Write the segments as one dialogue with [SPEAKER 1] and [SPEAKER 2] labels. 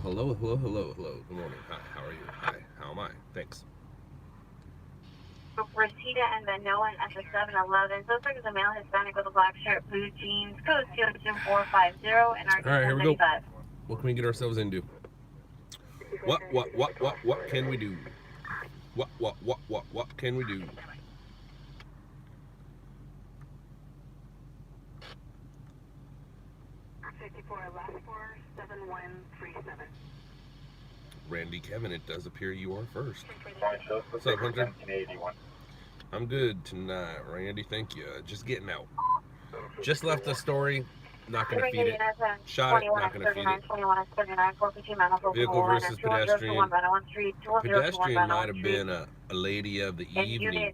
[SPEAKER 1] Well, hello. Good morning. Hi, how are you? Hi, how am I? Thanks.
[SPEAKER 2] Rosita and the Nolan at the 7-Eleven. Suspect is a male Hispanic with a black shirt, blue jeans, code 22450, and
[SPEAKER 1] All right, here we go.
[SPEAKER 2] 1095.
[SPEAKER 1] What can we get ourselves into? What can we do? What can we do? Randy, Kevin, it does appear you are first. What's up, Hunter? I'm good tonight, Randy. Thank you. Just getting out. Just left the story. Not gonna feed it. Shot it. Not gonna feed it. Vehicle versus pedestrian. Pedestrian might have been a lady of the evening.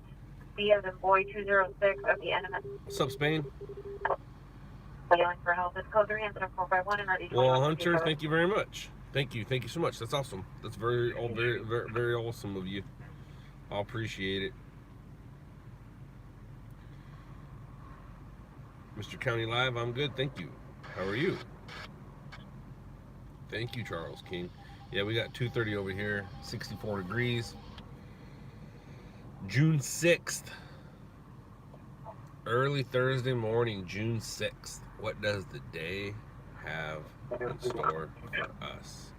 [SPEAKER 2] B as in boy 206 of the enemy.
[SPEAKER 1] What's up, Spain?
[SPEAKER 2] Yelling for help. It's code 30451 and ready.
[SPEAKER 1] Well, Hunter, thank you very much. Thank you so much. That's awesome. That's very awesome of you. I'll appreciate it. Mr. County Live, I'm good, thank you. How are you? Thank you, Charles King. Yeah, we got 2:30 over here, 64 degrees. June 6th. Early Thursday morning, June 6th. What does the day have in store for us?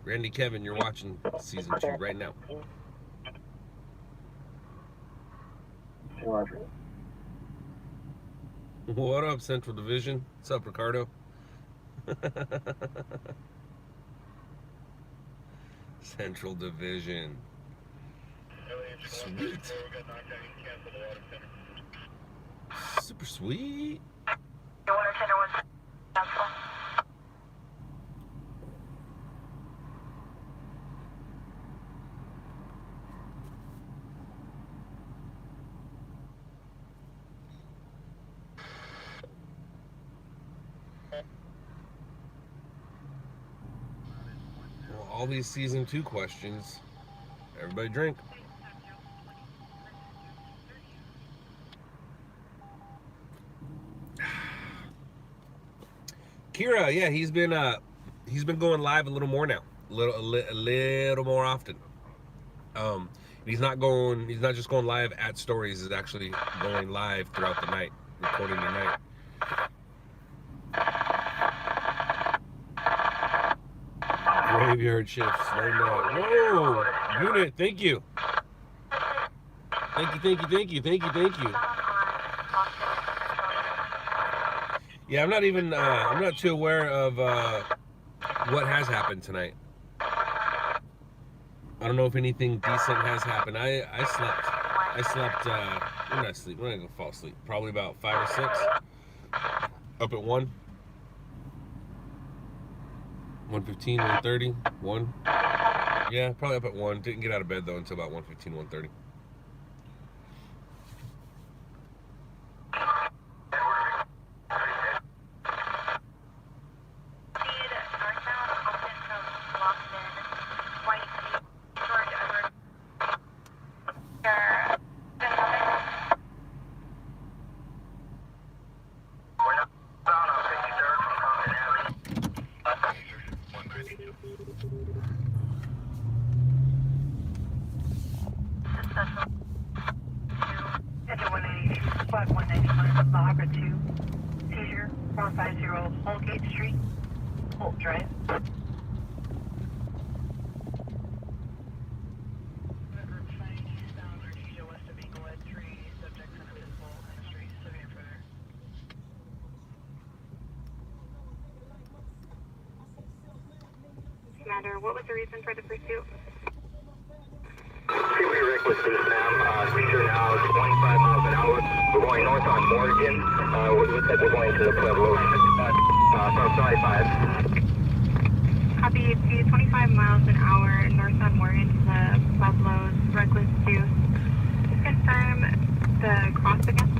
[SPEAKER 1] Randy, Kevin, you're watching season 2 right now. What up, Central Division? What's up, Ricardo? Central Division. Sweet. Super sweet. Well, all these season 2 questions. Everybody drink. Kira, yeah, he's been going live a little more now, a little more often. He's not just going live at stories. He's actually going live throughout the night, recording the night. Graveyard shifts. Whoa, unit, thank you. Thank you. Yeah, I'm not too aware of what has happened tonight. I don't know if anything decent has happened. I slept, when did I sleep? When did I go fall asleep? Probably about 5 or 6. Up at 1. 1:15, 1:30, 1. Yeah, probably up at 1. Didn't get out of bed though until about 1:15, 1:30.
[SPEAKER 2] What was the reason for the pursuit?
[SPEAKER 3] Freeway reckless speed, ma'am. Speed here now 25 miles an hour. We're going north on Morgan. Looks like we're going to the Pueblo. Sorry, 5.
[SPEAKER 2] Copy, speed 25 miles an hour north on Morgan to the Pueblo's reckless 2. Just confirm the cross again.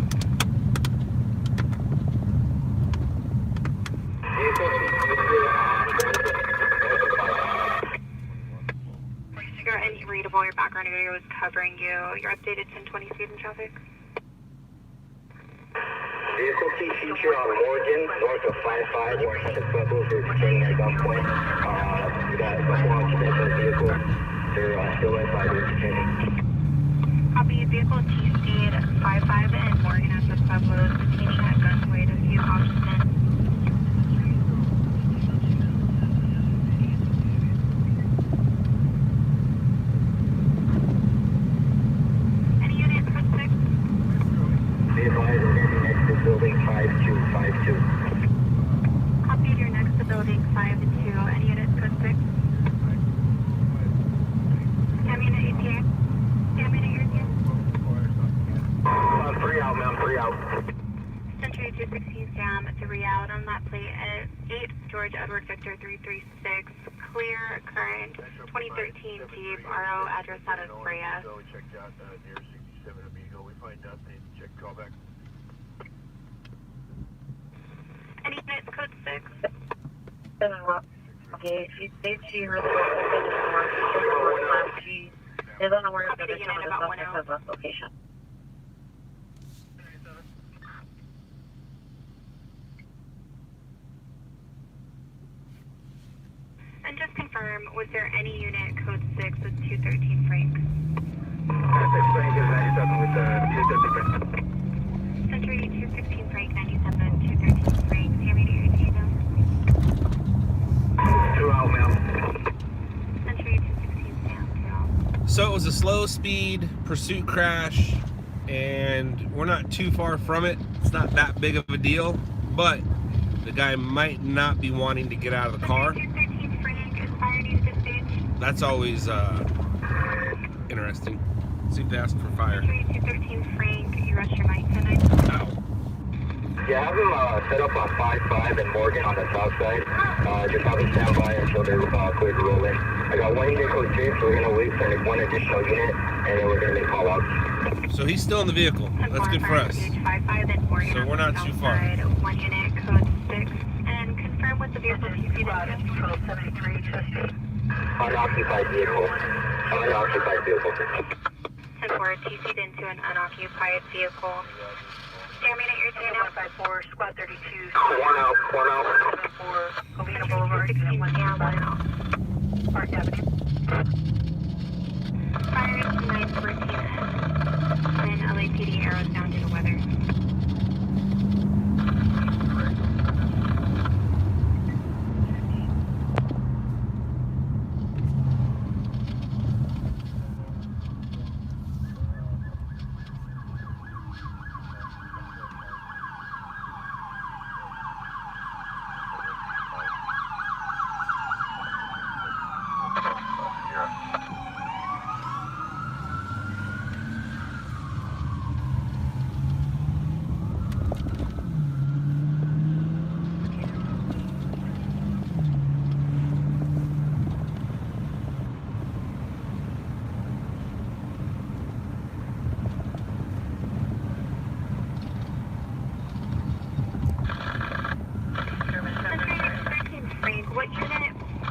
[SPEAKER 2] Any readable, your background area was covering you. Your updated 1020 speed in traffic.
[SPEAKER 3] Vehicle T feature on Morgan, north of 55, where the Pueblos is detained at gunpoint. We got a couple occupants in the vehicle. They're still inside the detaining.
[SPEAKER 2] Copy. Vehicle T speed 55 and Morgan at the Pueblos detaining at gunpoint a few occupants. Any unit code 6?
[SPEAKER 3] Be advised, landing next to building 5252.
[SPEAKER 2] Copied, you're next to building 52. Any unit code 6? Cam unit ATA. Cam unit your team.
[SPEAKER 3] 3 out, ma'am, 3 out.
[SPEAKER 2] Century 216 Sam, 3 out on that plate at 8 George Edward Victor 336. Clear current 2013 Jeep RO address out of Brea.
[SPEAKER 4] So we checked out near 67 Amigo. We find out they check callback.
[SPEAKER 2] Any units code 6?
[SPEAKER 5] Okay, she really wants she isn't aware of the
[SPEAKER 2] Copy the unit about 1 out.
[SPEAKER 5] location.
[SPEAKER 2] And just confirm, was there any unit code 6 with 213 Frank?
[SPEAKER 3] Frank is 97 with 233.
[SPEAKER 2] Century 216 Frank, 97, 213 Frank. Cam unit your team now.
[SPEAKER 3] 2 out, ma'am.
[SPEAKER 2] Century 216 Sam, 2 out.
[SPEAKER 1] So it was a slow speed pursuit crash, and we're not too far from it. It's not that big of a deal, but the guy might not be wanting to get out of the car.
[SPEAKER 2] Century 213 Frank, is fire needs dispatch.
[SPEAKER 1] That's always interesting. See if they ask for fire.
[SPEAKER 2] Century 213 Frank, you rest your mic tonight.
[SPEAKER 1] Ow.
[SPEAKER 3] Yeah, have them set up on 55 and Morgan on the south side. Just have them stand by until they're clear to roll in. I got 1 unit code 6, so we're going to wait for 1 additional unit, and then we're going to make call outs.
[SPEAKER 1] So he's still in the vehicle. That's good for us. So we're not too far.
[SPEAKER 2] 1 unit code 6, and confirm with the vehicle TC that
[SPEAKER 3] Unoccupied vehicle. Unoccupied vehicle.
[SPEAKER 2] 10-4 TC'd into an unoccupied vehicle. Stairman at your team now.
[SPEAKER 5] 154, squad 32.
[SPEAKER 3] 1 out, 1 out.
[SPEAKER 5] 74, Helena Boulevard,
[SPEAKER 2] 16
[SPEAKER 5] 1
[SPEAKER 2] down, 1
[SPEAKER 5] out.
[SPEAKER 2] out.
[SPEAKER 5] Park Avenue.
[SPEAKER 2] Fire is 914 and LAPD arrows down due to weather.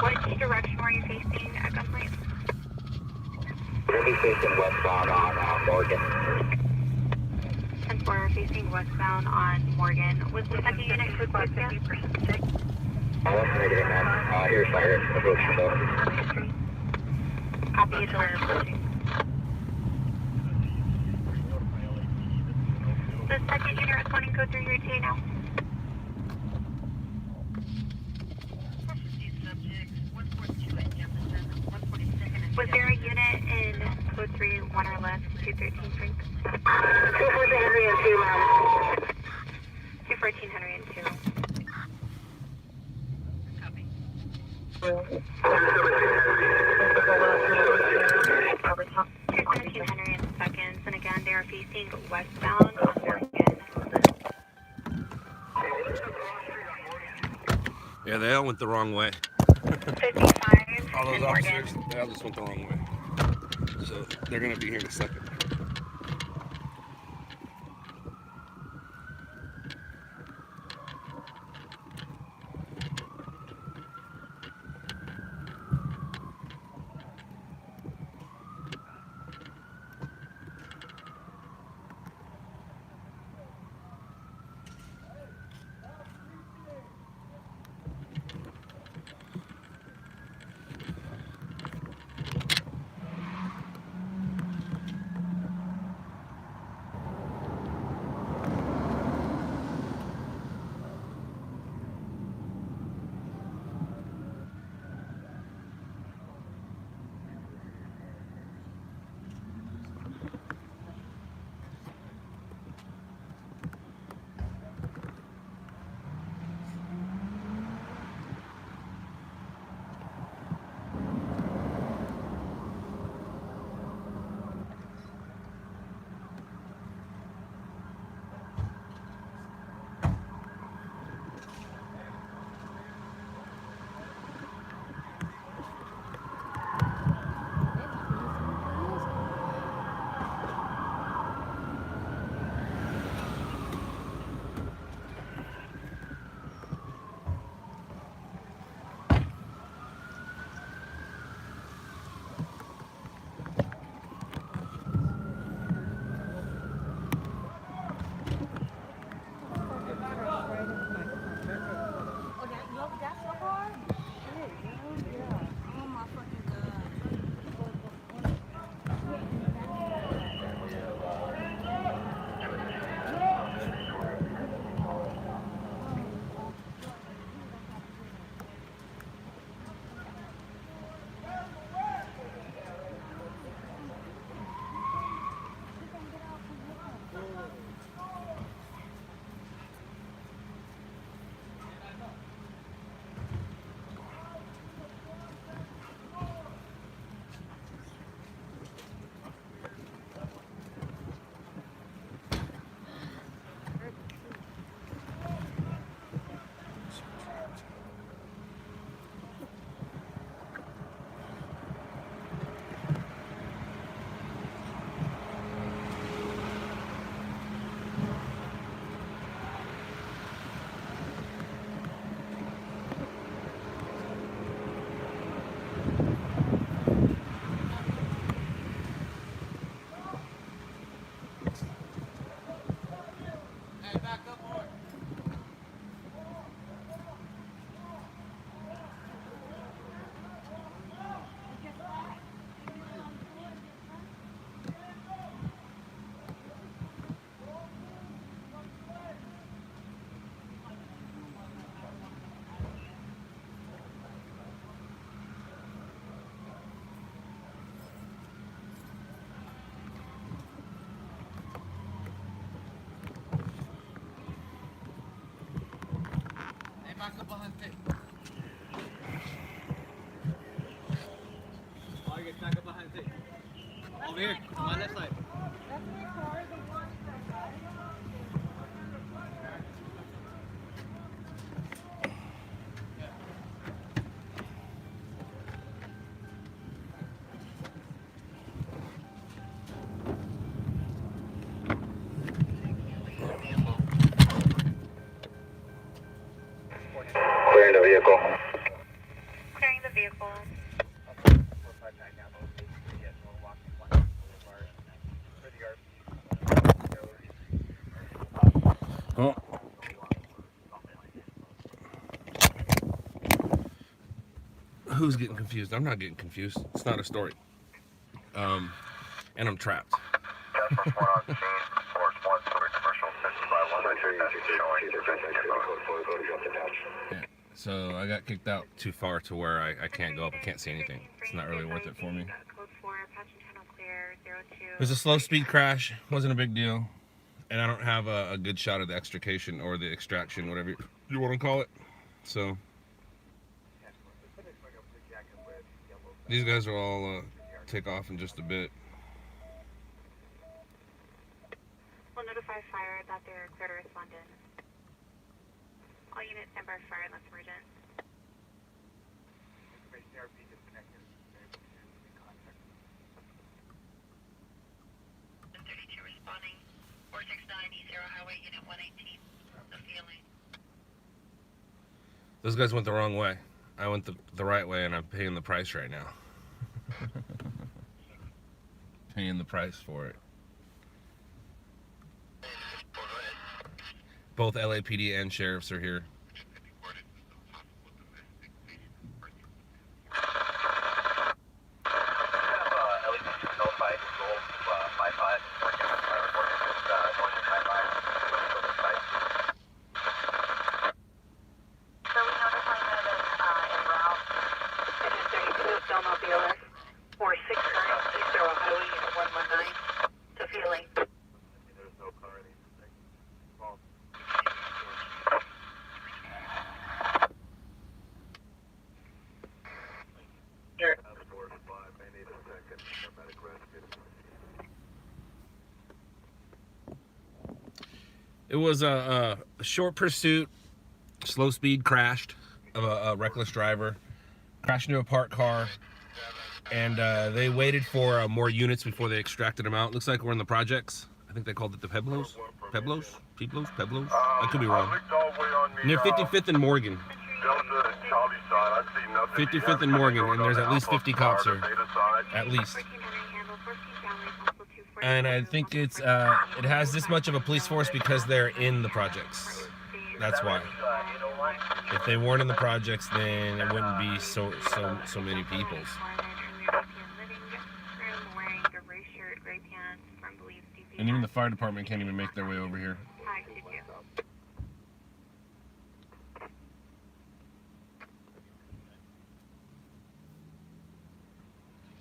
[SPEAKER 2] Which direction were you facing at gunpoint?
[SPEAKER 3] We'll be facing westbound on Morgan.
[SPEAKER 2] 10-4 facing westbound on Morgan. Was the second unit code 6 yet?
[SPEAKER 3] That's negative, man. Here's fire. Approach from there.
[SPEAKER 2] Copy, it's approaching. The second unit responding code 3 your TA now. Was there a unit in code 3, 1 or less, 213 Frank?
[SPEAKER 5] 214 Henry and 2, ma'am.
[SPEAKER 2] 214 Henry and 2.
[SPEAKER 5] Copy.
[SPEAKER 2] 217 Henry in seconds, and again, they are facing westbound on Morgan.
[SPEAKER 1] Yeah, they all went the wrong way.
[SPEAKER 2] 55
[SPEAKER 1] All those
[SPEAKER 2] and Morgan.
[SPEAKER 1] officers, they all just went the wrong way. So they're going to be here in a second.
[SPEAKER 6] Over here, on my left side.
[SPEAKER 3] Clearing the vehicle.
[SPEAKER 2] Clearing the vehicle.
[SPEAKER 1] Oh. Who's getting confused? I'm not getting confused. It's not a story. And I'm trapped. Yeah. So I got kicked out too far to where I can't go up. I can't see anything. It's not really worth it for me.
[SPEAKER 2] Code 4, patch and tunnel clear, 02.
[SPEAKER 1] It was a slow speed crash. Wasn't a big deal. And I don't have a good shot of the extrication or the extraction, whatever you want to call it. So these guys will all take off in just a bit.
[SPEAKER 2] We'll notify fire that they're clear to respond in. All units stand by fire unless emergent. 32 responding. 469 Highway Unit 118. The feeling.
[SPEAKER 1] Those guys went the wrong way. I went the right way, and I'm paying the price right now. Paying the price for it. Both LAPD and sheriffs are here. It was a short pursuit, slow speed crashed of a reckless driver, crashed into a parked car, and they waited for more units before they extracted them out. Looks like we're in the projects. I think they called it the Peblos? Peblos? I could be wrong. Near 55th and Morgan. 55th and Morgan, and there's at least 50 cops here. At least. And I think it's it has this much of a police force because they're in the projects. That's why. If they weren't in the projects, then it wouldn't be so many people. And even the fire department can't even make their way over here.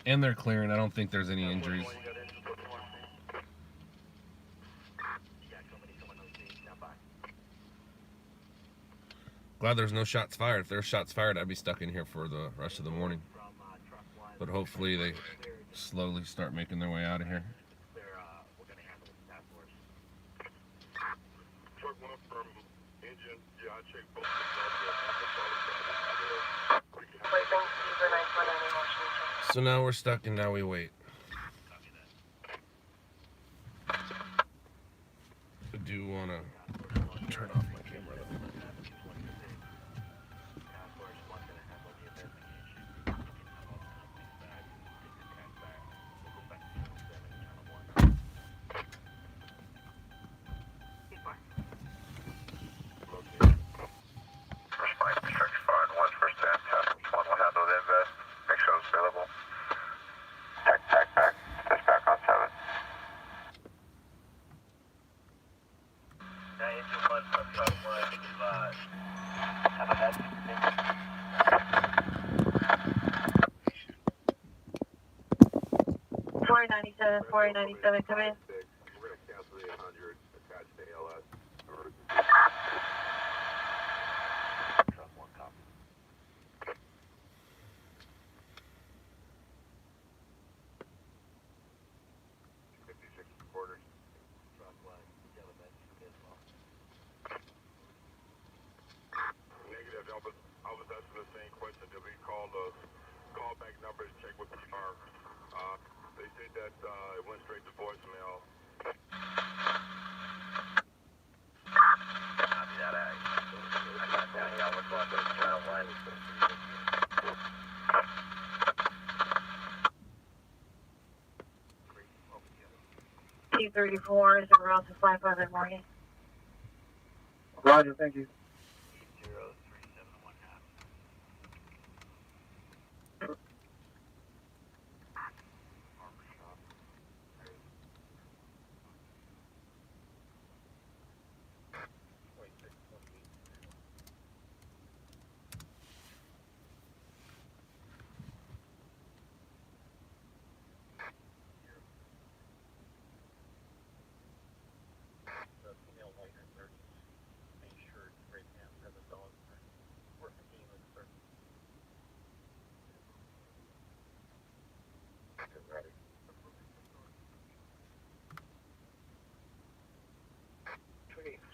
[SPEAKER 1] And they're clearing. I don't think there's any injuries. Glad there's no shots fired. If there's shots fired, I'd be stuck in here for the rest of the morning. But hopefully they slowly start making their way out of here. So now we're stuck and now we wait. I do want to turn off my camera though.
[SPEAKER 5] Four 97, come in.
[SPEAKER 4] We're going to cancel the 800 attached to ALS. Trust one copy. 56 quarters. Drop line. Yellow bench. As well. Negative. Elvis asking the same question. Did we call the callback numbers? Check with the car. They said that it went straight to voicemail. Copy that. I got that. Yeah, what's on the channel line?
[SPEAKER 5] T34 is around to 55 morning.
[SPEAKER 3] Roger, thank you.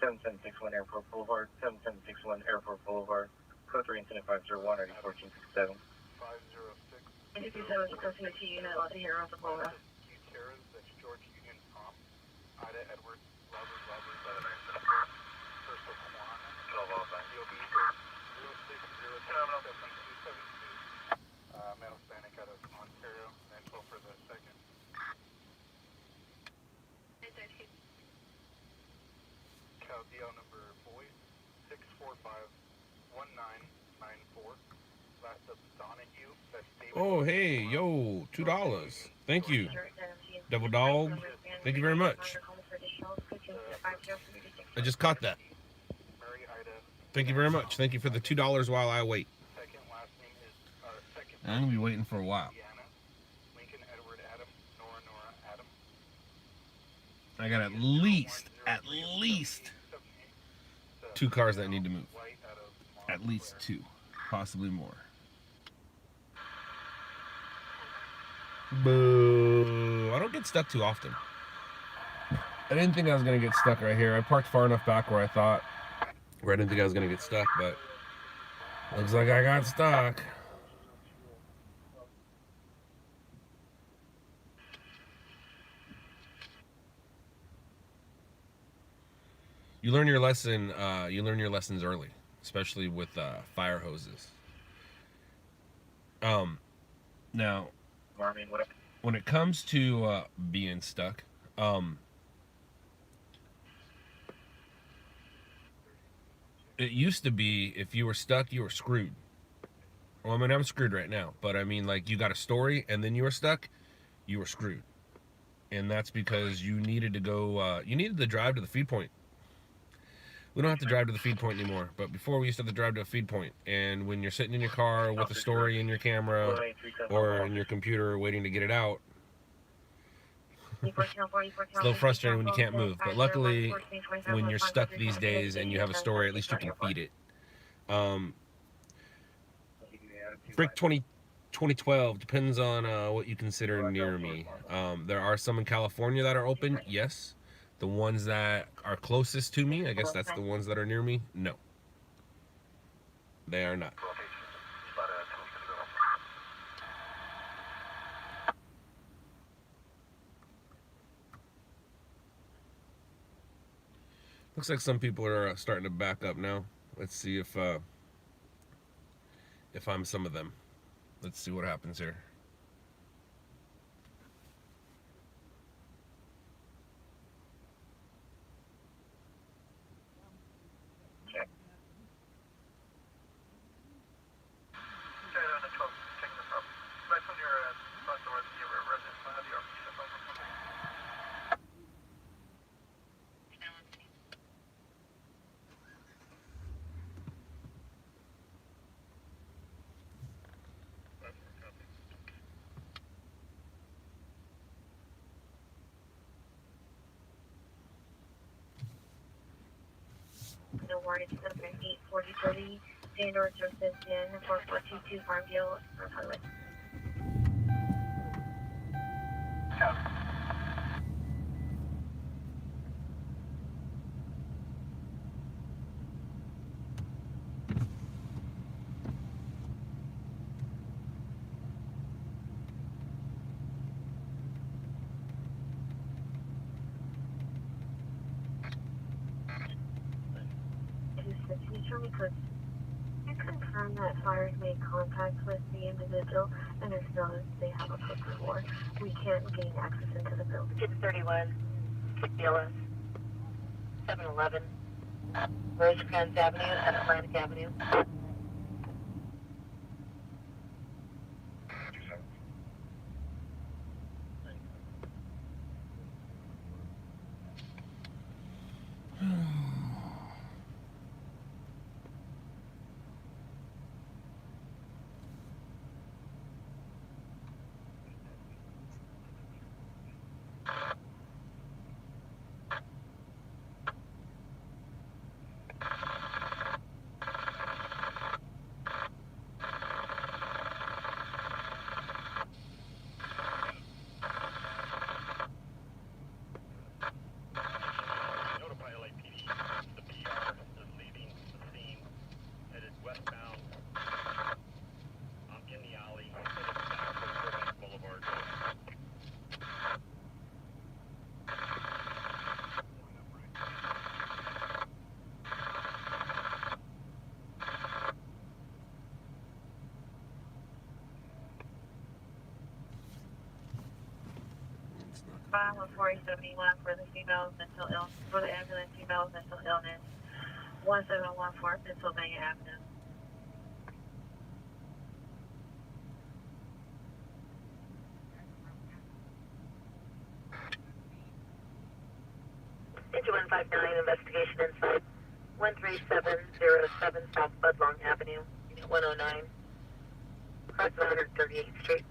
[SPEAKER 4] 0371
[SPEAKER 3] $7761 Airport Boulevard, 7761 Airport Boulevard, code 3 incident 501 1467.
[SPEAKER 4] 506.
[SPEAKER 5] 57 is closing to unit, let the hero on the boulevard.
[SPEAKER 4] Q Terrace, that's George Union Prom. Ida Edwards, Lovers, First of Juan, DOB 06027272. Male Hispanic out of Ontario, info for the second. Cal number Boyd 6451994. Last up Donahue. That's David.
[SPEAKER 1] Oh, hey, yo, $2. Thank you. Double dog. Thank you very much. I just caught that.
[SPEAKER 4] Mary Ida.
[SPEAKER 1] Thank you very much. Thank you for the $2 while I wait.
[SPEAKER 4] Second last name is second.
[SPEAKER 1] I'm gonna be waiting for a while.
[SPEAKER 4] Deanna. Lincoln Edward Adam. Nora Adam.
[SPEAKER 1] I got at least 2 cars that need to move.
[SPEAKER 4] White out of
[SPEAKER 1] At least 2, possibly more. Boo! I don't get stuck too often. I didn't think I was gonna get stuck right here. I parked far enough back where I didn't think I was gonna get stuck, but looks like I got stuck. You learn your lesson. You learn your lessons early, especially with fire hoses. Now, when it comes to being stuck, it used to be if you were stuck, you were screwed. Well, I mean, I'm screwed right now, but I mean, like, you got a story and then you were stuck, you were screwed, and that's because you needed to go. You needed to drive to the feed point. We don't have to drive to the feed point anymore, but before we used to have to drive to a feed point. And when you're sitting in your car with a story in your camera or in your computer waiting to get it out, it's a little frustrating when you can't move. But luckily, when you're stuck these days and you have a story, at least you can feed it. Brick 2012 depends on what you consider near me. There are some in California that are open, yes. The ones that are closest to me, I guess that's the ones that are near me, no. They are not. Looks like some people are starting to back up now. Let's see if I'm some of them. Let's see what happens here.
[SPEAKER 5] warrant 84030, Standoff Services in 4422 Farmville, North Highway. Could you confirm that fires made contact with the individual and is known they have a code for? We can't gain access into the building. It's 31, BLS, 711, Rosecrans Avenue and Atlantic Avenue. File 4071 for the female mental illness, for the ambulance female mental illness, 1714 Pennsylvania Avenue. Into 159, investigation inside 13707 South Budlong Avenue, Unit 109, across 138th Street.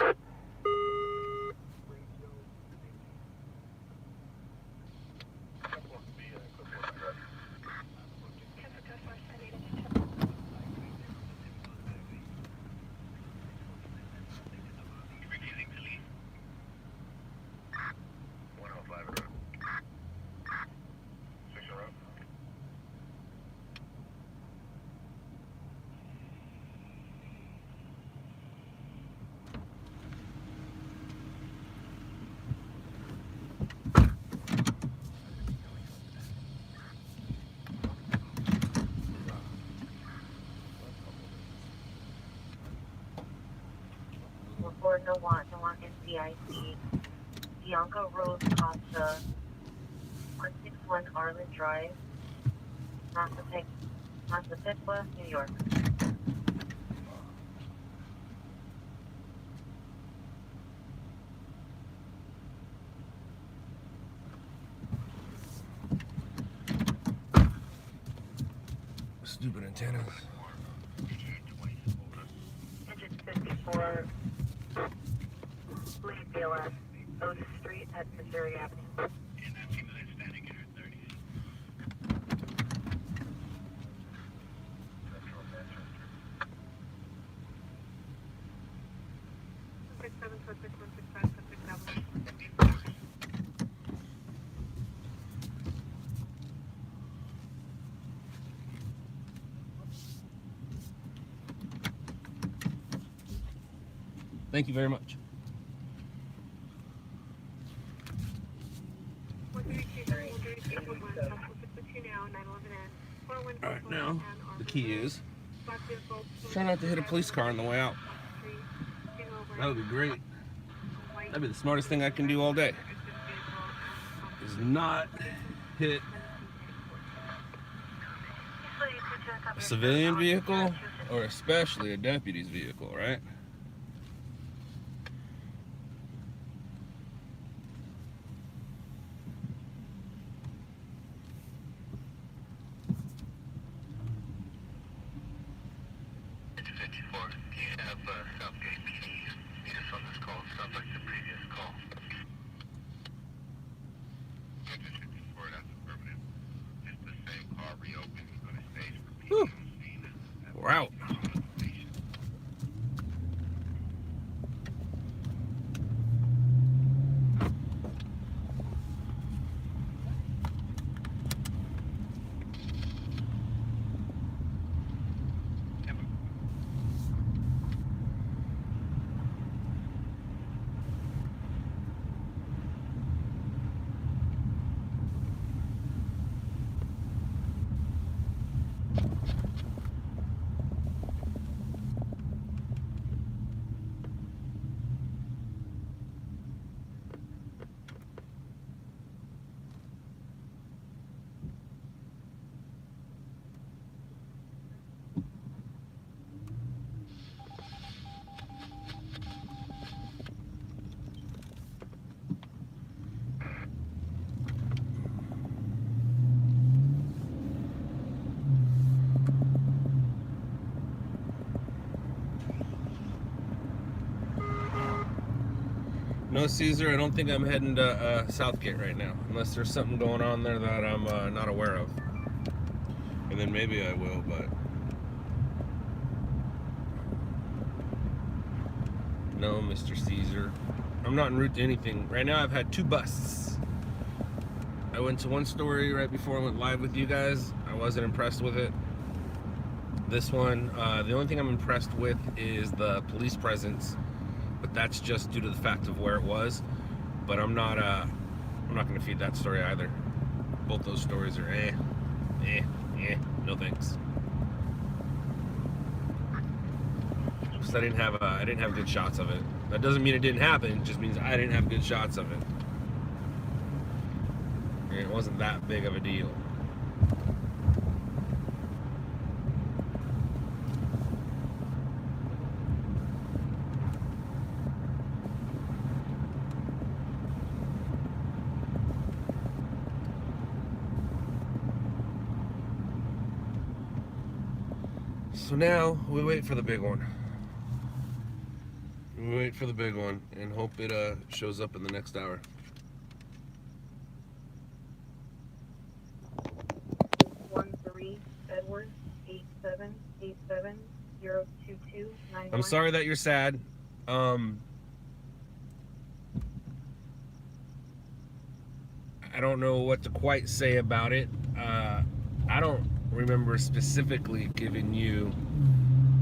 [SPEAKER 5] Or no one NCIC, Bianca Rose Costa, 161 Arlen Drive, Massapequa, New York.
[SPEAKER 1] Stupid antennas.
[SPEAKER 5] Engine 54. Please BLS, Otis Street at Missouri Avenue.
[SPEAKER 4] And that female is standing in her 30s.
[SPEAKER 2] 6746165767.
[SPEAKER 1] Thank you very much. Alright, now the key is try not to hit a police car on the way out. That would be great. That'd be the smartest thing I can do all day. Is not hit a civilian vehicle or especially a deputy's vehicle, right?
[SPEAKER 4] Reopened, it's going to stay
[SPEAKER 1] No, Caesar, I don't think I'm heading to Southgate right now, unless there's something going on there that I'm not aware of. And then maybe I will, but no, Mr. Caesar. I'm not en route to anything. Right now I've had 2 busts. I went to one story right before I went live with you guys. I wasn't impressed with it. This one, the only thing I'm impressed with is the police presence, but that's just due to the fact of where it was. But I'm not gonna feed that story either. Both those stories are no thanks. Because I didn't have good shots of it. That doesn't mean it didn't happen. It just means I didn't have good shots of it. And it wasn't that big of a deal. So now we wait for the big one. We wait for the big one and hope it shows up in the next hour.
[SPEAKER 5] Edward 8787-02291.
[SPEAKER 1] I'm sorry that you're sad. I don't know what to quite say about it. I don't remember specifically giving you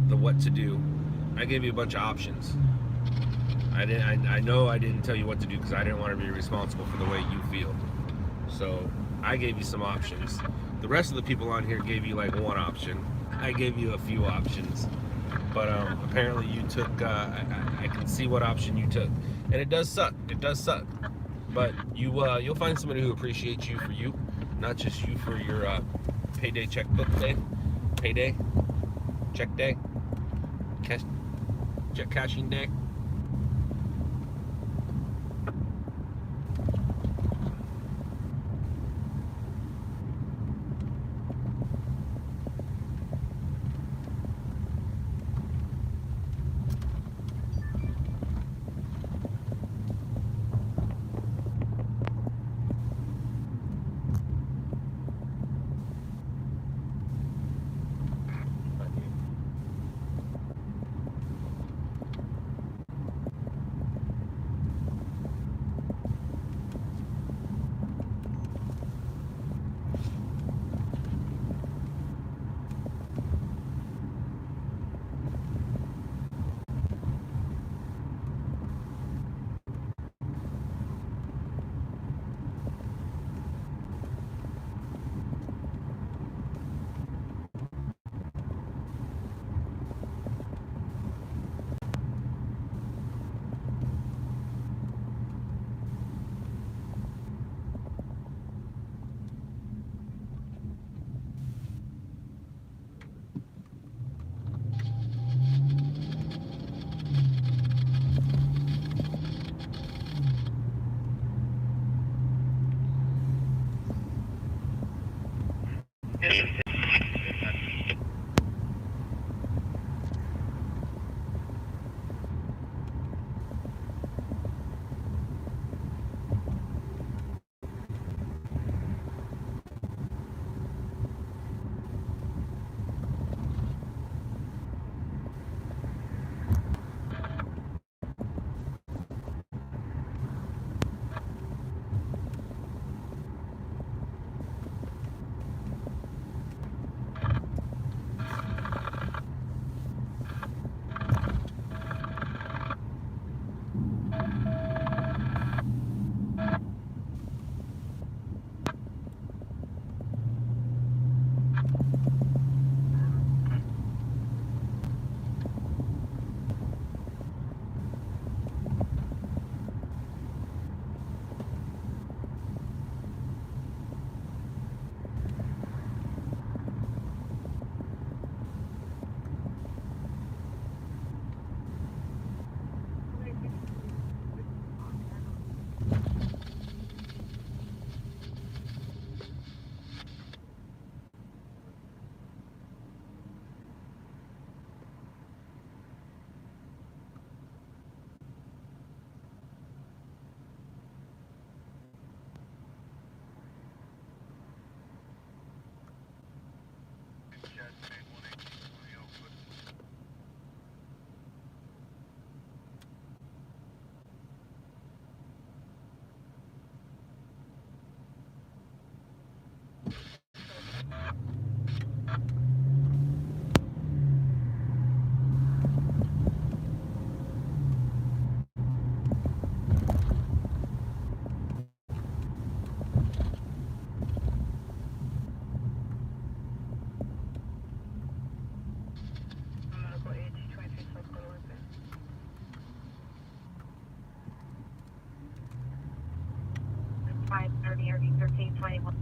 [SPEAKER 1] the what to do. I gave you a bunch of options. I know I didn't tell you what to do because I didn't want to be responsible for the way you feel. So I gave you some options. The rest of the people on here gave you like one option. I gave you a few options, but apparently you took. I can see what option you took, and it does suck. It does suck, but you'll find somebody who appreciates you for you, not just you for your payday checkbook day, payday, check day, check cashing day.
[SPEAKER 5] 21.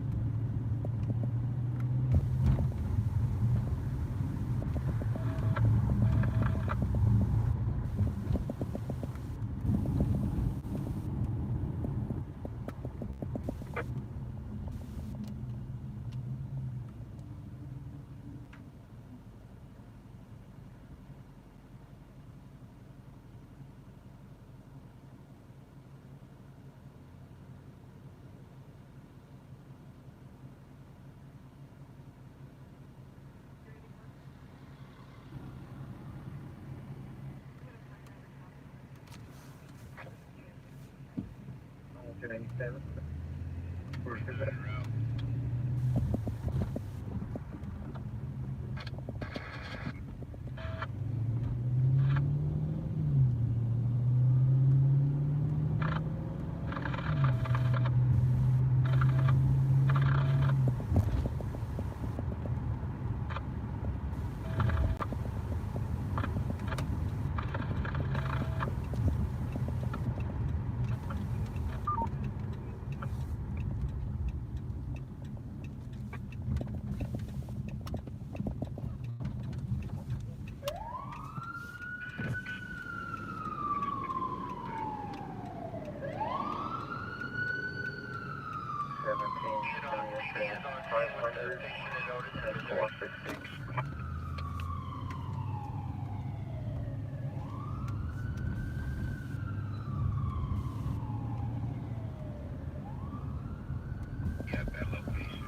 [SPEAKER 3] Got that location.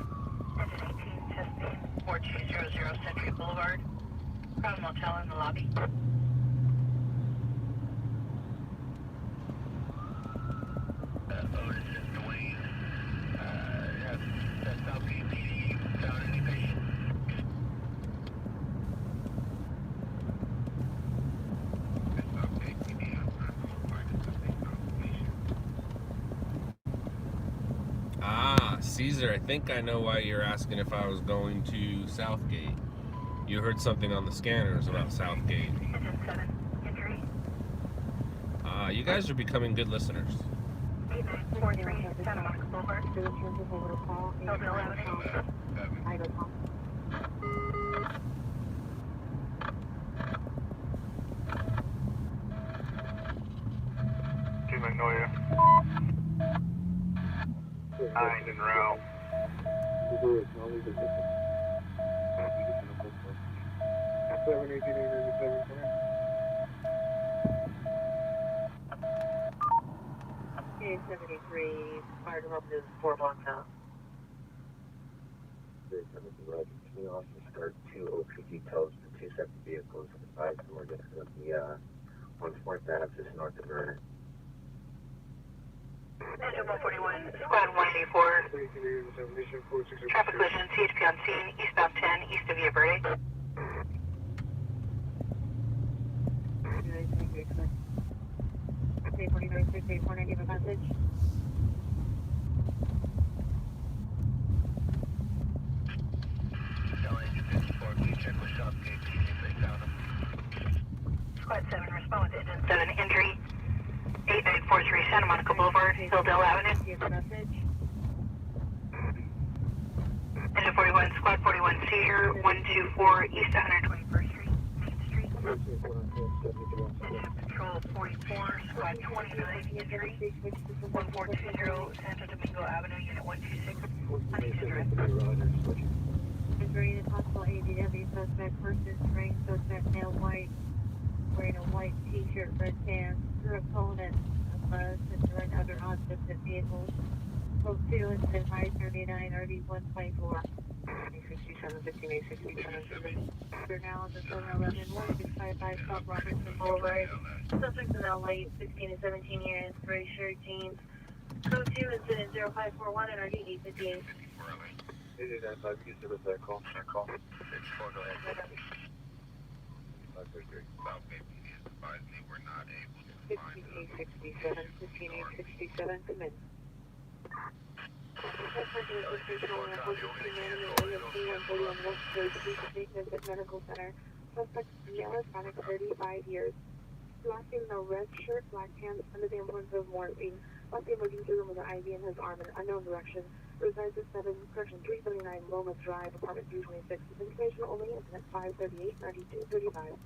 [SPEAKER 5] 18 testing 4200 Century Boulevard. Crown Motel in the lobby.
[SPEAKER 3] Otis and Dwayne. That's Southeast PD. Found any patient? That's Southeast PD. I'm trying to find something confirmation.
[SPEAKER 1] Ah, Caesar, I think I know why you're asking if I was going to Southgate. You heard something on the scanners about Southgate.
[SPEAKER 5] Engine 7, entry.
[SPEAKER 1] You guys are becoming good listeners.
[SPEAKER 5] 8943 Santa Monica Boulevard. Hillsdale Avenue.
[SPEAKER 4] Team Magnolia. 9 en route.
[SPEAKER 5] A73, fire department is 4 blocks out.
[SPEAKER 3] Start 2 OPG tows to 2 separate vehicles. Advise Morgan from the 1/4th Ave just north of Vernon.
[SPEAKER 5] Engine 141, squad 184. Traffic collision, CHP on scene, eastbound 10, east of Villa Verde. A4968 give a message. Squad 7, respond to engine 7, entry 8943 Santa Monica Boulevard, Hillsdale Avenue. Give a message. Engine 41, squad 41, seizure 124 east 121st Street, Main Street. Patrol 44, squad 29, entry 1420 Santo Domingo Avenue, unit 126, Huntington Drive. Entering a possible ADW suspect, person wearing suspect male white, wearing a white t-shirt, red pants, through a opponent, a bus, and joined other objects vehicles. Code 2, incident 539, RD 124. 67, 15, 67. We're now on the 711, 1655 South Robertson Boulevard. Suspects in LA, 16 and 17 years, gray shirt, jeans. Code 2, incident 0541 and RD 858.
[SPEAKER 3] It is that 5 use of that call. Call. 64, go ahead. 533. Southgate PD has advised me we're not able to find
[SPEAKER 5] 15867, come in. Medical Center. Suspect male, chronic 35 years. Last name no red shirt, black pants, under the influence of morphine. Last name looking through him with an IV in his arm in unknown direction. Resides at 7, Correction 379 Loma Drive, apartment 326. Information only, incident 538 9235.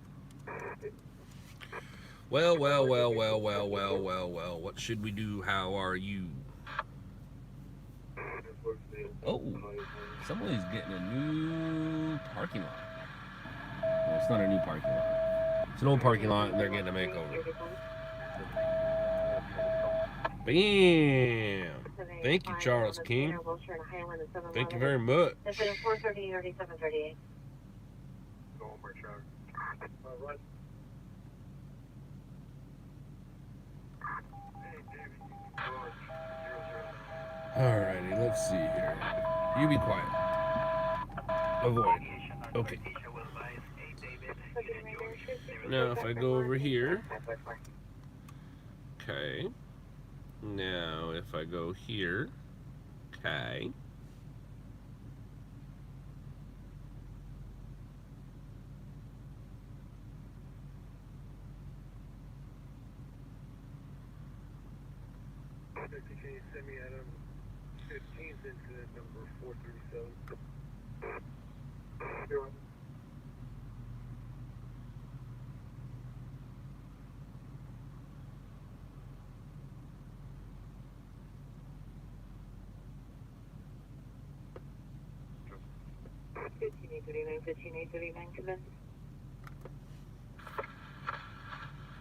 [SPEAKER 1] Well. What should we do? How are you? Oh, somebody's getting a new parking lot. Well, it's not a new parking lot. It's an old parking lot, and they're getting a makeover. Bam! Thank you, Charles King. Thank you very much.
[SPEAKER 5] Incident 438 3738.
[SPEAKER 1] Alrighty, let's see here. You be quiet. Avoid. Okay. Now if I go over here. Okay. Now if I go here. Okay.
[SPEAKER 4] Can you send me Adam 15th incident number 437? Sure.
[SPEAKER 5] Commence.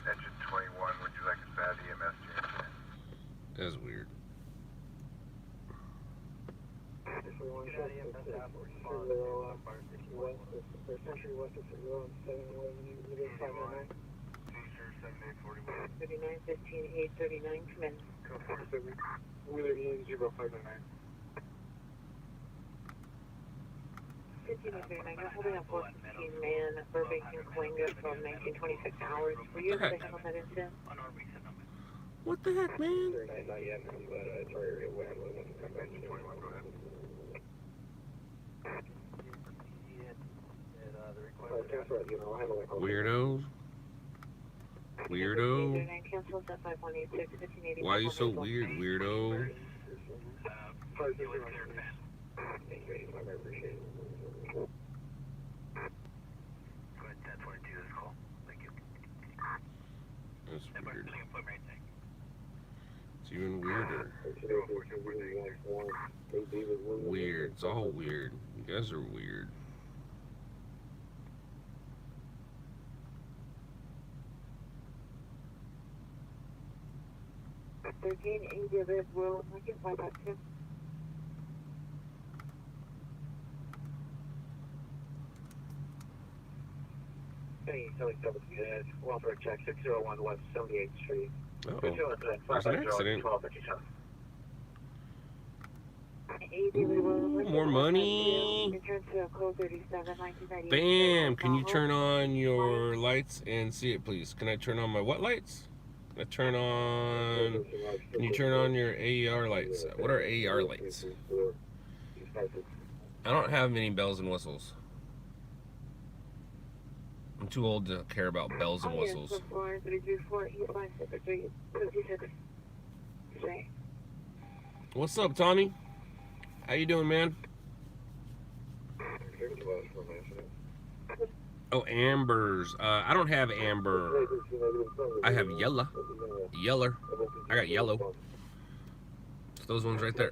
[SPEAKER 4] Engine 21, would you like a bad EMS change?
[SPEAKER 1] That's weird.
[SPEAKER 5] Century West of 39 15 839. Commence. 1539. You're holding a 416 man Burbank and Coinga from 1926 hours. Were you able to handle that incident?
[SPEAKER 1] What the heck, man?
[SPEAKER 4] Not yet, but it's already away. Engine 21, go ahead.
[SPEAKER 1] Weirdo. Weirdo. Why are you so weird, weirdo? That's weird. It's even weirder. Weird. It's all weird. You guys are weird.
[SPEAKER 3] Welfare check 601 West 78th Street.
[SPEAKER 1] Uh-oh. There's an accident. Ooh, more money. Bam! Can you turn on your lights and see it, please? Can I turn on my what lights? Can you turn on your AER lights? What are AER lights? I don't have many bells and whistles. I'm too old to care about bells and whistles. What's up, Tommy? How you doing, man? Oh, ambers. I don't have amber. I have yellow. Yeller. I got yellow. It's those ones right there.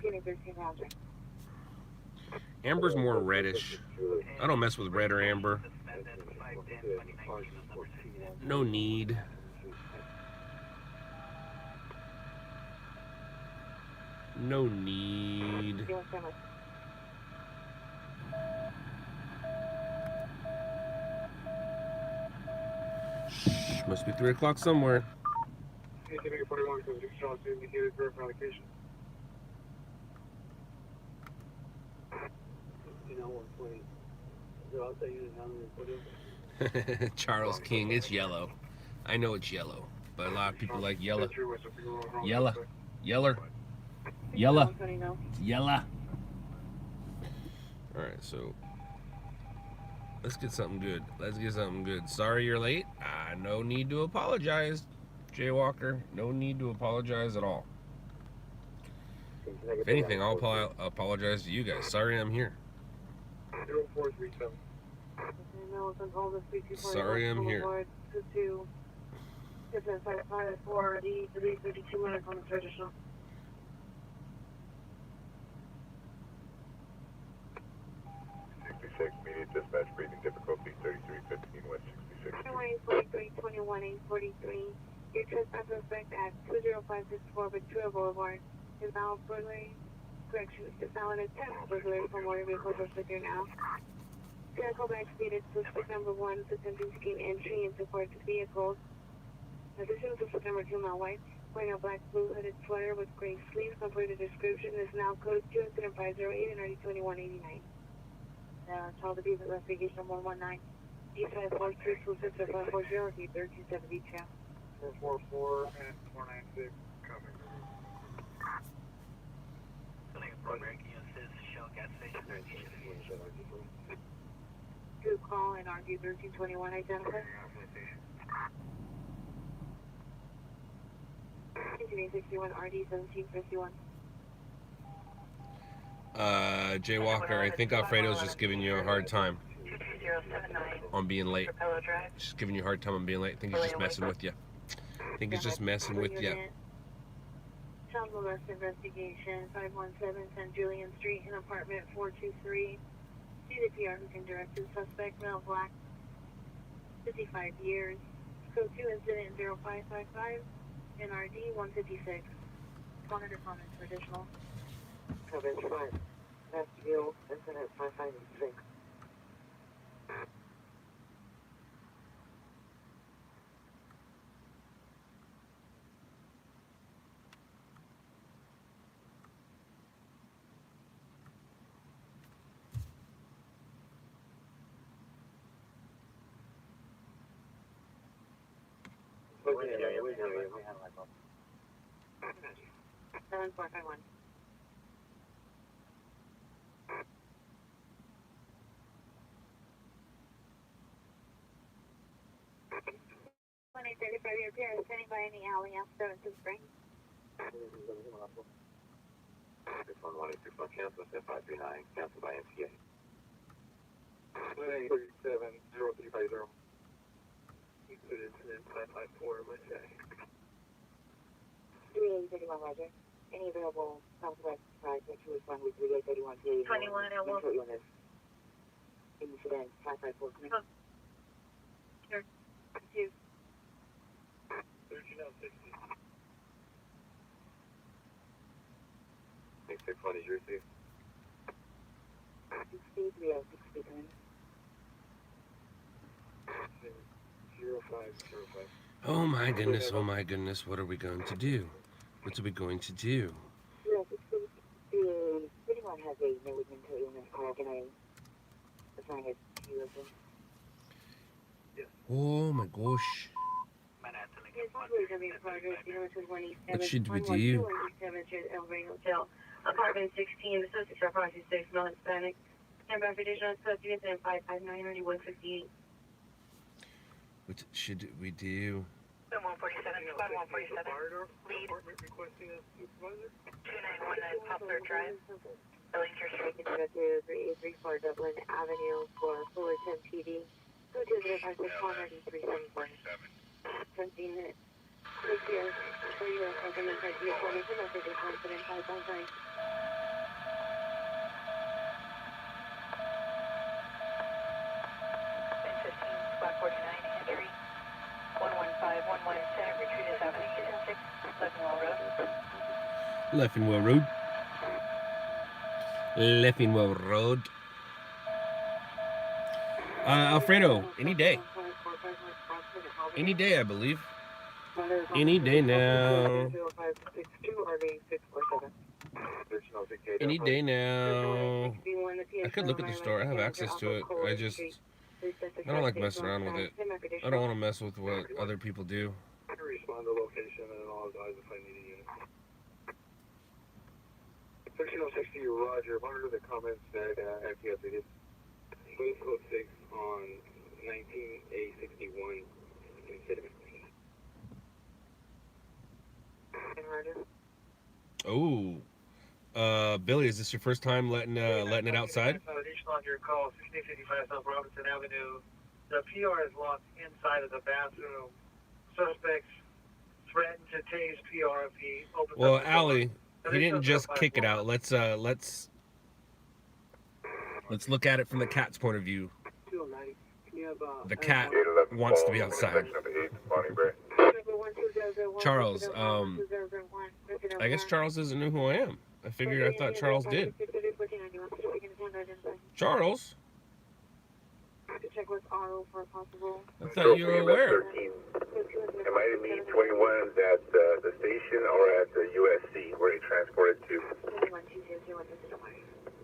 [SPEAKER 1] Amber's more reddish. I don't mess with red or amber. No need. No need. Shh, must be 3 o'clock somewhere. Charles King, it's yellow. I know it's yellow, but a lot of people like yellow. Yellow. Yeller. Yellow. Yellow. Alright, so let's get something good. Let's get something good. Sorry you're late. No need to apologize, Jaywalker. No need to apologize at all. If anything, I'll apologize to you guys. Sorry I'm here.
[SPEAKER 4] 0437.
[SPEAKER 1] Sorry I'm here.
[SPEAKER 4] 66, immediate dispatch, breathing difficulty, 3315 West 66.
[SPEAKER 2] 43, your trespass suspect at 20564 Ventura Boulevard is now burglary. Correction, is now an attempt burglary for motor vehicle restricted now. Vehicle back stated suspect number 1 is attempting to gain entry into parked vehicles. Addition to suspect number 2, now white, wearing a black blue hooded sweater with gray sleeves. Completed description is now code 2 incident 508 and 2189. Child abuse investigation 119. D543 exclusive to 540 D1372.
[SPEAKER 4] 444 and 496, coming.
[SPEAKER 2] To call and RG 1321 identified. 61 RD 1751.
[SPEAKER 1] Jay Walker, I think Alfredo's just giving you a hard time
[SPEAKER 2] 22079.
[SPEAKER 1] on being late.
[SPEAKER 2] Propeller Drive.
[SPEAKER 1] Just giving you a hard time on being late. I think he's just messing with you. I think he's just messing with you.
[SPEAKER 2] Child molest investigation 517 San Julian Street in apartment 423. CDPR who can direct to suspect male black 55 years. Code 2 incident 0555 NRD 156. 100 comments for additional.
[SPEAKER 5] Coverage 5. Vestibule, incident 556.
[SPEAKER 3] We have like
[SPEAKER 2] 7451. 135 year appearance standing by in the alley after 7 Spring.
[SPEAKER 3] 611861 cancel, step 539, cancel by MTA.
[SPEAKER 4] 370 incident 554, my say.
[SPEAKER 5] 3831 Roger. Any available Southwest 5 to respond with 3831 to
[SPEAKER 2] 21 and 1.
[SPEAKER 5] units. Incident 554 coming.
[SPEAKER 2] Here. 2.
[SPEAKER 4] 1360.
[SPEAKER 3] 661 is your safe.
[SPEAKER 5] 6306 coming.
[SPEAKER 4] 0505.
[SPEAKER 1] Oh my goodness, oh my goodness, what are we going to do? What are we going to do?
[SPEAKER 5] Yes, if anyone has a mental illness call, can I assign it to you as well?
[SPEAKER 1] Oh my gosh. What should we do?
[SPEAKER 2] Apartment 16, the subjects are approximately 6, male Hispanic. Stand by for additional subjects and 559 168.
[SPEAKER 1] What should we do?
[SPEAKER 2] 147, squad 147. Lead.
[SPEAKER 4] Apartment requesting a supervisor.
[SPEAKER 2] 2919 Poplar Drive. Ellington Street.
[SPEAKER 5] 3834 Dublin Avenue for Fullerton PD. 22056 17 minutes. Take care. For your government ID information, message is confident 5.9.
[SPEAKER 2] Squad 49, entry 115, 110, retreat is happening, 6, Leffingwell Road.
[SPEAKER 1] Leffingwell Road. Leffingwell Road. Alfredo, any day. Any day, I believe. Any day now. Any day now. I could look at the store. I have access to it. I don't like messing around with it. I don't want to mess with what other people do.
[SPEAKER 4] I can respond to location and I'll advise if I need a unit. 16060 Roger, monitor the comments that MTS did. Please code 6 on 19A61 incident.
[SPEAKER 1] Oh, Billy, is this your first time letting it outside?
[SPEAKER 7] Additional on your call, 1655 South Robinson Avenue. The PR is locked inside of the bathroom. Suspects threatened to tase PR if he opens
[SPEAKER 1] Well,
[SPEAKER 7] up the
[SPEAKER 1] Allie,
[SPEAKER 7] door.
[SPEAKER 1] he didn't just kick it out. Let's look at it from the cat's point of view. The cat wants to be outside. Charles, I guess Charles doesn't know who I am. I thought Charles did. Charles? I thought you were aware.
[SPEAKER 4] It might meet 21 at the station or at the USC where he transported to.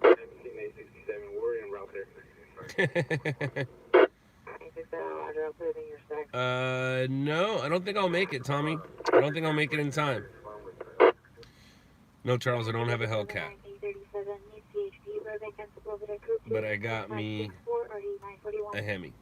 [SPEAKER 4] 67, we're en route there.
[SPEAKER 1] No, I don't think I'll make it, Tommy. I don't think I'll make it in time. No, Charles, I don't have a Hellcat. But I got me a Hemi.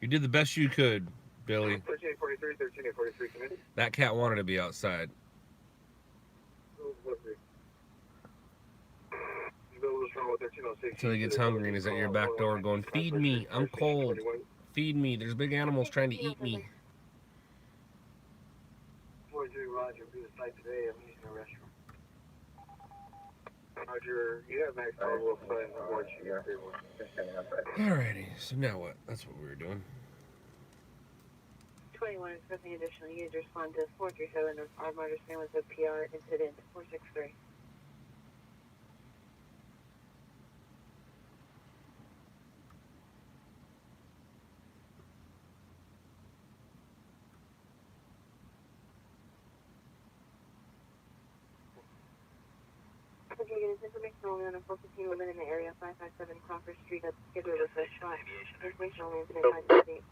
[SPEAKER 1] You did the best you could, Billy.
[SPEAKER 4] 1343, 1343, committed.
[SPEAKER 1] That cat wanted to be outside. Until he gets hungry and is at your back door going, feed me, I'm cold. Feed me, there's big animals trying to eat me.
[SPEAKER 7] 43 Roger, be the site today. I'm using the restroom. Roger, you have max level sign aboard you.
[SPEAKER 1] Alrighty, so now what? That's what we were doing.
[SPEAKER 5] 21 expecting additional units respond to 437 North Armada Stand with a PR incident 463. Information only on a 415 woman in the area, 557 Crawford Street, up scheduled with a shot. Information only incident 558.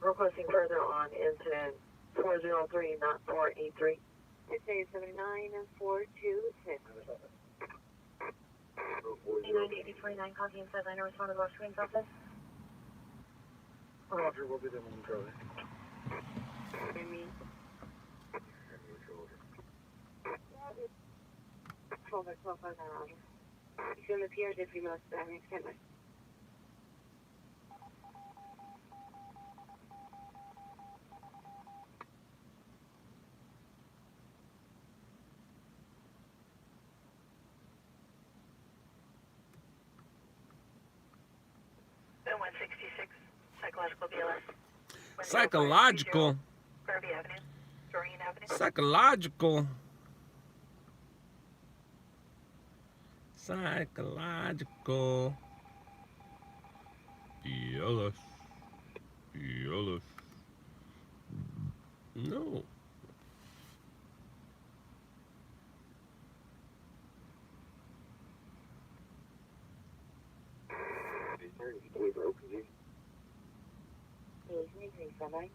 [SPEAKER 5] Requesting further on incident 403, not 483. It's a 79426. 898029, copy inside liner, respond to Lost Screen's office.
[SPEAKER 7] Roger, we'll be there momentarily.
[SPEAKER 5] Me. 12 by 12, Roger. You feel the PR did 3 minutes, but I'm extended. Then 166, psychological BLS.
[SPEAKER 1] Psychological.
[SPEAKER 5] Kirby Avenue, Doreen Avenue.
[SPEAKER 1] Psychological. Psychological. Yellow. Yellow. No.
[SPEAKER 5] Somebody.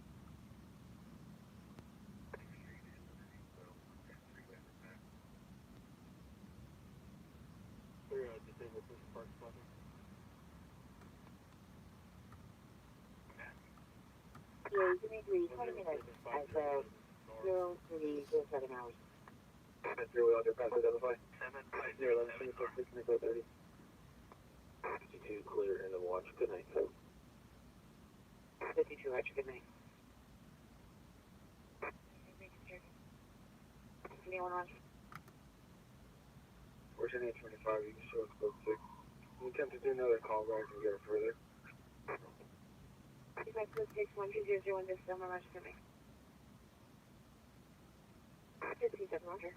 [SPEAKER 5] Yeah, give me 20 minutes. I said 0 to 7 hours.
[SPEAKER 7] 0 without your pass identify. 0, 11, 30. 52 clear in the watch. Good night.
[SPEAKER 5] 52, Roger, good night. Give me 1 on.
[SPEAKER 7] Where's your 25? You can show us code 6. You attempt to do another call back and get it further.
[SPEAKER 5] 2526-1201, this is Elmer, Roger, good night. 57, Roger.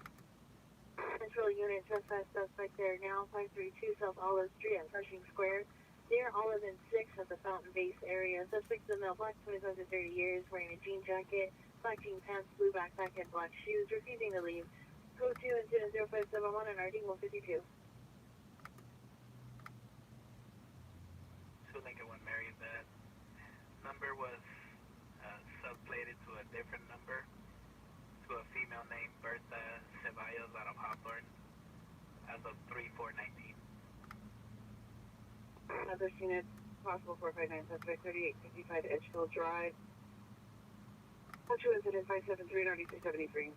[SPEAKER 5] Central unit, suspect there now, 532 South Olive Street at Pershing Square. Near Olive and 6 at the Fountain Base area. Suspect in the black, 25 to 30 years, wearing a jean jacket, black jean pants, blue backpack, and black shoes, refusing to leave. Code 2 incident 0571 and RD 152.
[SPEAKER 8] So Lincoln 1 Mary, that number was subplated to a different number, to a female named Bertha Ceballos out of Hawthorne. as of 3/4/19.
[SPEAKER 2] Another unit, possible 459 suspect 3855 Edgefield Drive. Actual incident 573 9673.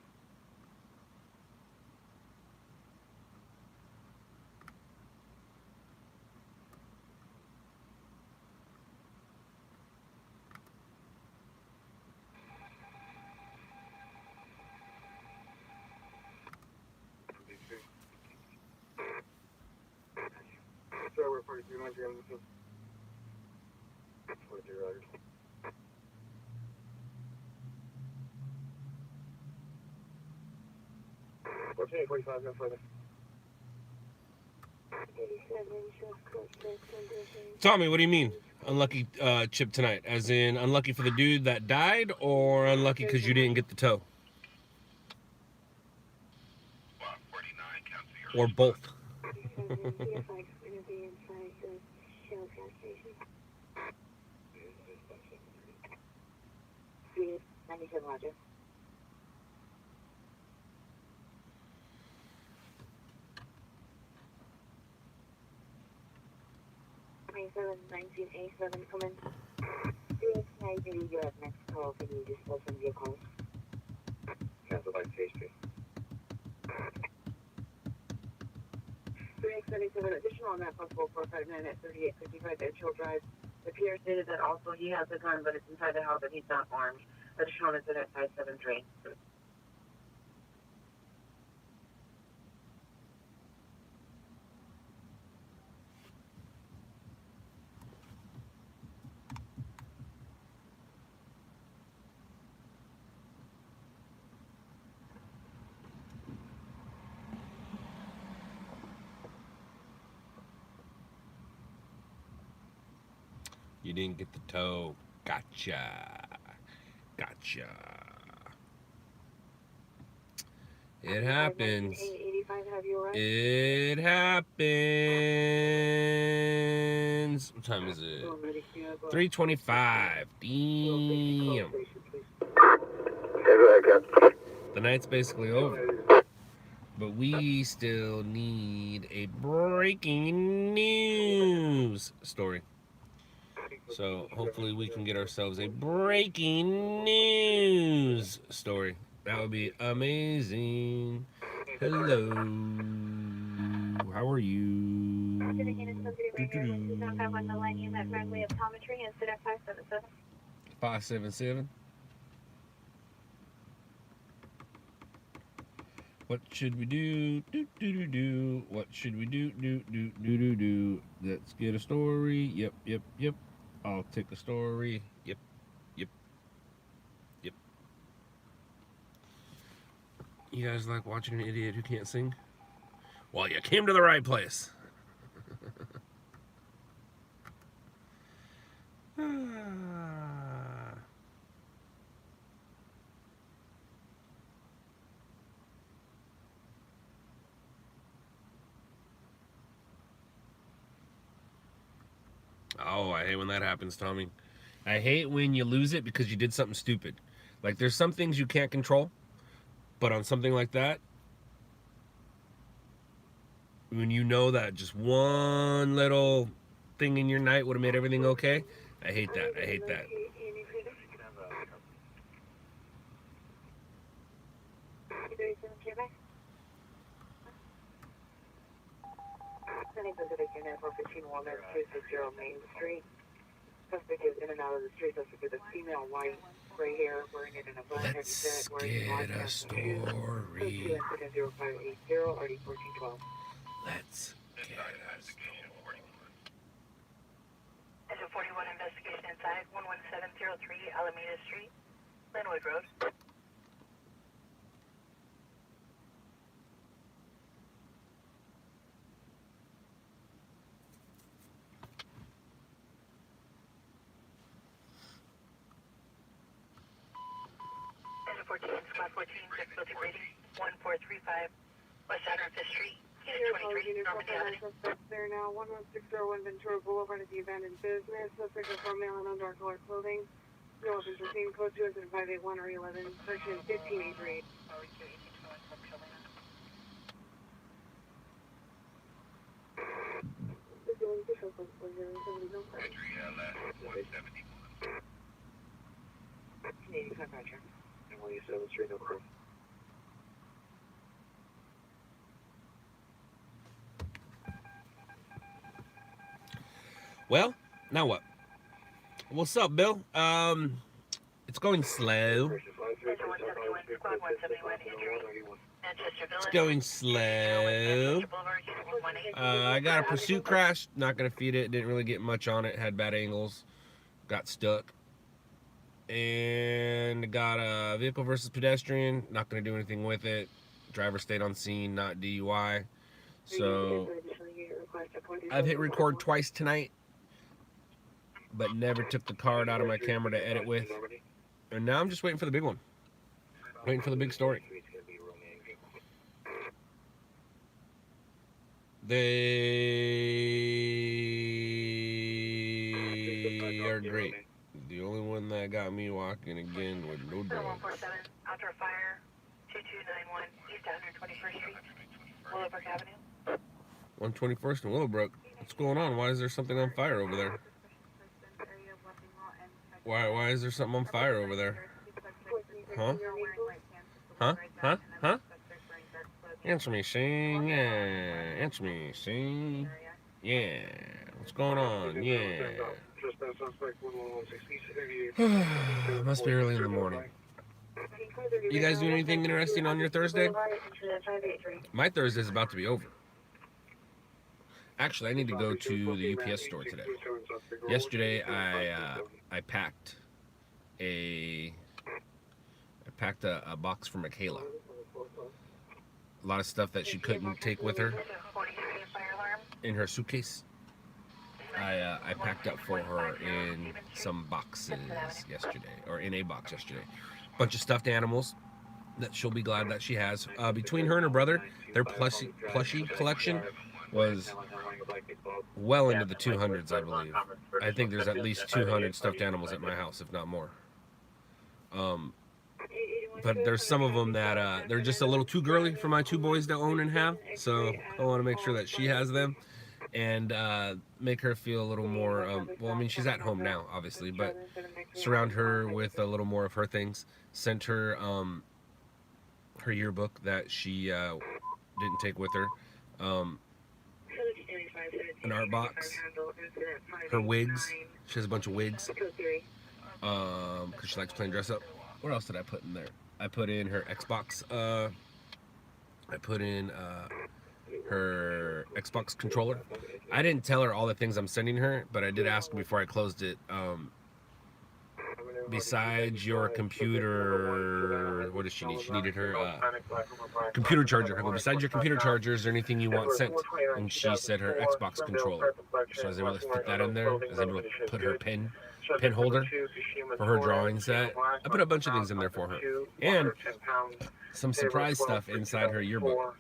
[SPEAKER 7] So we're 43 miles on this. 43 riders. What's 45 no further?
[SPEAKER 2] 87 just close to condition.
[SPEAKER 1] Tommy, what do you mean? Unlucky chip tonight? As in unlucky for the dude that died, or unlucky because you didn't get the tow? Or both?
[SPEAKER 2] Roger. 2719A7 come in. 389 you have next call. Can you just listen to your calls?
[SPEAKER 3] Cancel by CHP.
[SPEAKER 2] 3X77 additional on that possible 459 at 3855 Edgefield Drive. The PR stated that also he has a gun, but it's inside the house and he's not armed. Additional incident 573.
[SPEAKER 1] You didn't get the tow. Gotcha. Gotcha. It happens.
[SPEAKER 2] 85 have you arrived?
[SPEAKER 1] It happens. What time is it? 3:25. Damn. The night's basically over. But we still need a breaking news story. So hopefully we can get ourselves a breaking news story. That would be amazing. Hello. How are you? 577. What should we do? Do. What should we do? Do. Let's get a story. Yep. I'll take the story. Yep. You guys like watching an idiot who can't sing? Well, you came to the right place. Oh, I hate when that happens, Tommy. I hate when you lose it because you did something stupid. Like, there's some things you can't control, but on something like that, when you know that just one little thing in your night would have made everything okay, I hate that.
[SPEAKER 2] Pacific Unit 415 Walnut 260 Main Street. Suspect is in and out of the street. Suspect with a female white gray hair, wearing it in a black heavy set, wearing black pants and shoes. Incident 0580 RD 1412.
[SPEAKER 1] Let's get a story.
[SPEAKER 5] There's a 41 investigation inside 11703 Alameda Street, Linwood Road. Squad 14, difficulty rating 1435, West 105th Street, Unit 23, Norman County.
[SPEAKER 2] Suspect there now, 11601 Ventura Boulevard at the abandoned business. Suspect is for male and undark colored clothing. No offense received, code 20581 or 11, section 1583.
[SPEAKER 1] Well, now what? What's up, Bill? It's going slow. It's going slow. I got a pursuit crash. Not gonna feed it. Didn't really get much on it. Had bad angles. Got stuck. And got a vehicle versus pedestrian. Not gonna do anything with it. Driver stayed on scene, not DUI. So I've hit record twice tonight, but never took the card out of my camera to edit with. And now I'm just waiting for the big one. Waiting for the big story. They are great. The only one that got me walking again with no drugs.
[SPEAKER 5] 147, outdoor fire, 2291, East 121st Street, Willowbrook Avenue.
[SPEAKER 1] 121st and Willowbrook. What's going on? Why is there something on fire over there? Why is there something on fire over there? Huh? Huh? Answer me, Shane. Yeah. Answer me, Shane. Yeah. What's going on? Yeah. Must be early in the morning. You guys doing anything interesting on your Thursday? My Thursday is about to be over. Actually, I need to go to the UPS store today. Yesterday, I packed a box for Michaela. A lot of stuff that she couldn't take with her in her suitcase. I packed up for her in some boxes yesterday, or in a box yesterday. Bunch of stuffed animals that she'll be glad that she has. Between her and her brother, their plushie collection was well into the 200s, I believe. I think there's at least 200 stuffed animals at my house, if not more. But there's some of them that they're just a little too girly for my two boys to own and have. So I want to make sure that she has them and make her feel a little more, well, I mean, she's at home now, obviously, but surround her with a little more of her things. Sent her her yearbook that she didn't take with her. An art box, her wigs. She has a bunch of wigs because she likes playing dress up. What else did I put in there? I put in her Xbox. I put in her Xbox controller. I didn't tell her all the things I'm sending her, but I did ask her before I closed it. Besides your computer, what does she need? She needed her computer charger. I go, besides your computer charger, is there anything you want sent? And she said her Xbox controller. So I was able to fit that in there. I was able to put her pen holder for her drawing set. I put a bunch of things in there for her. And some surprise stuff inside her yearbook.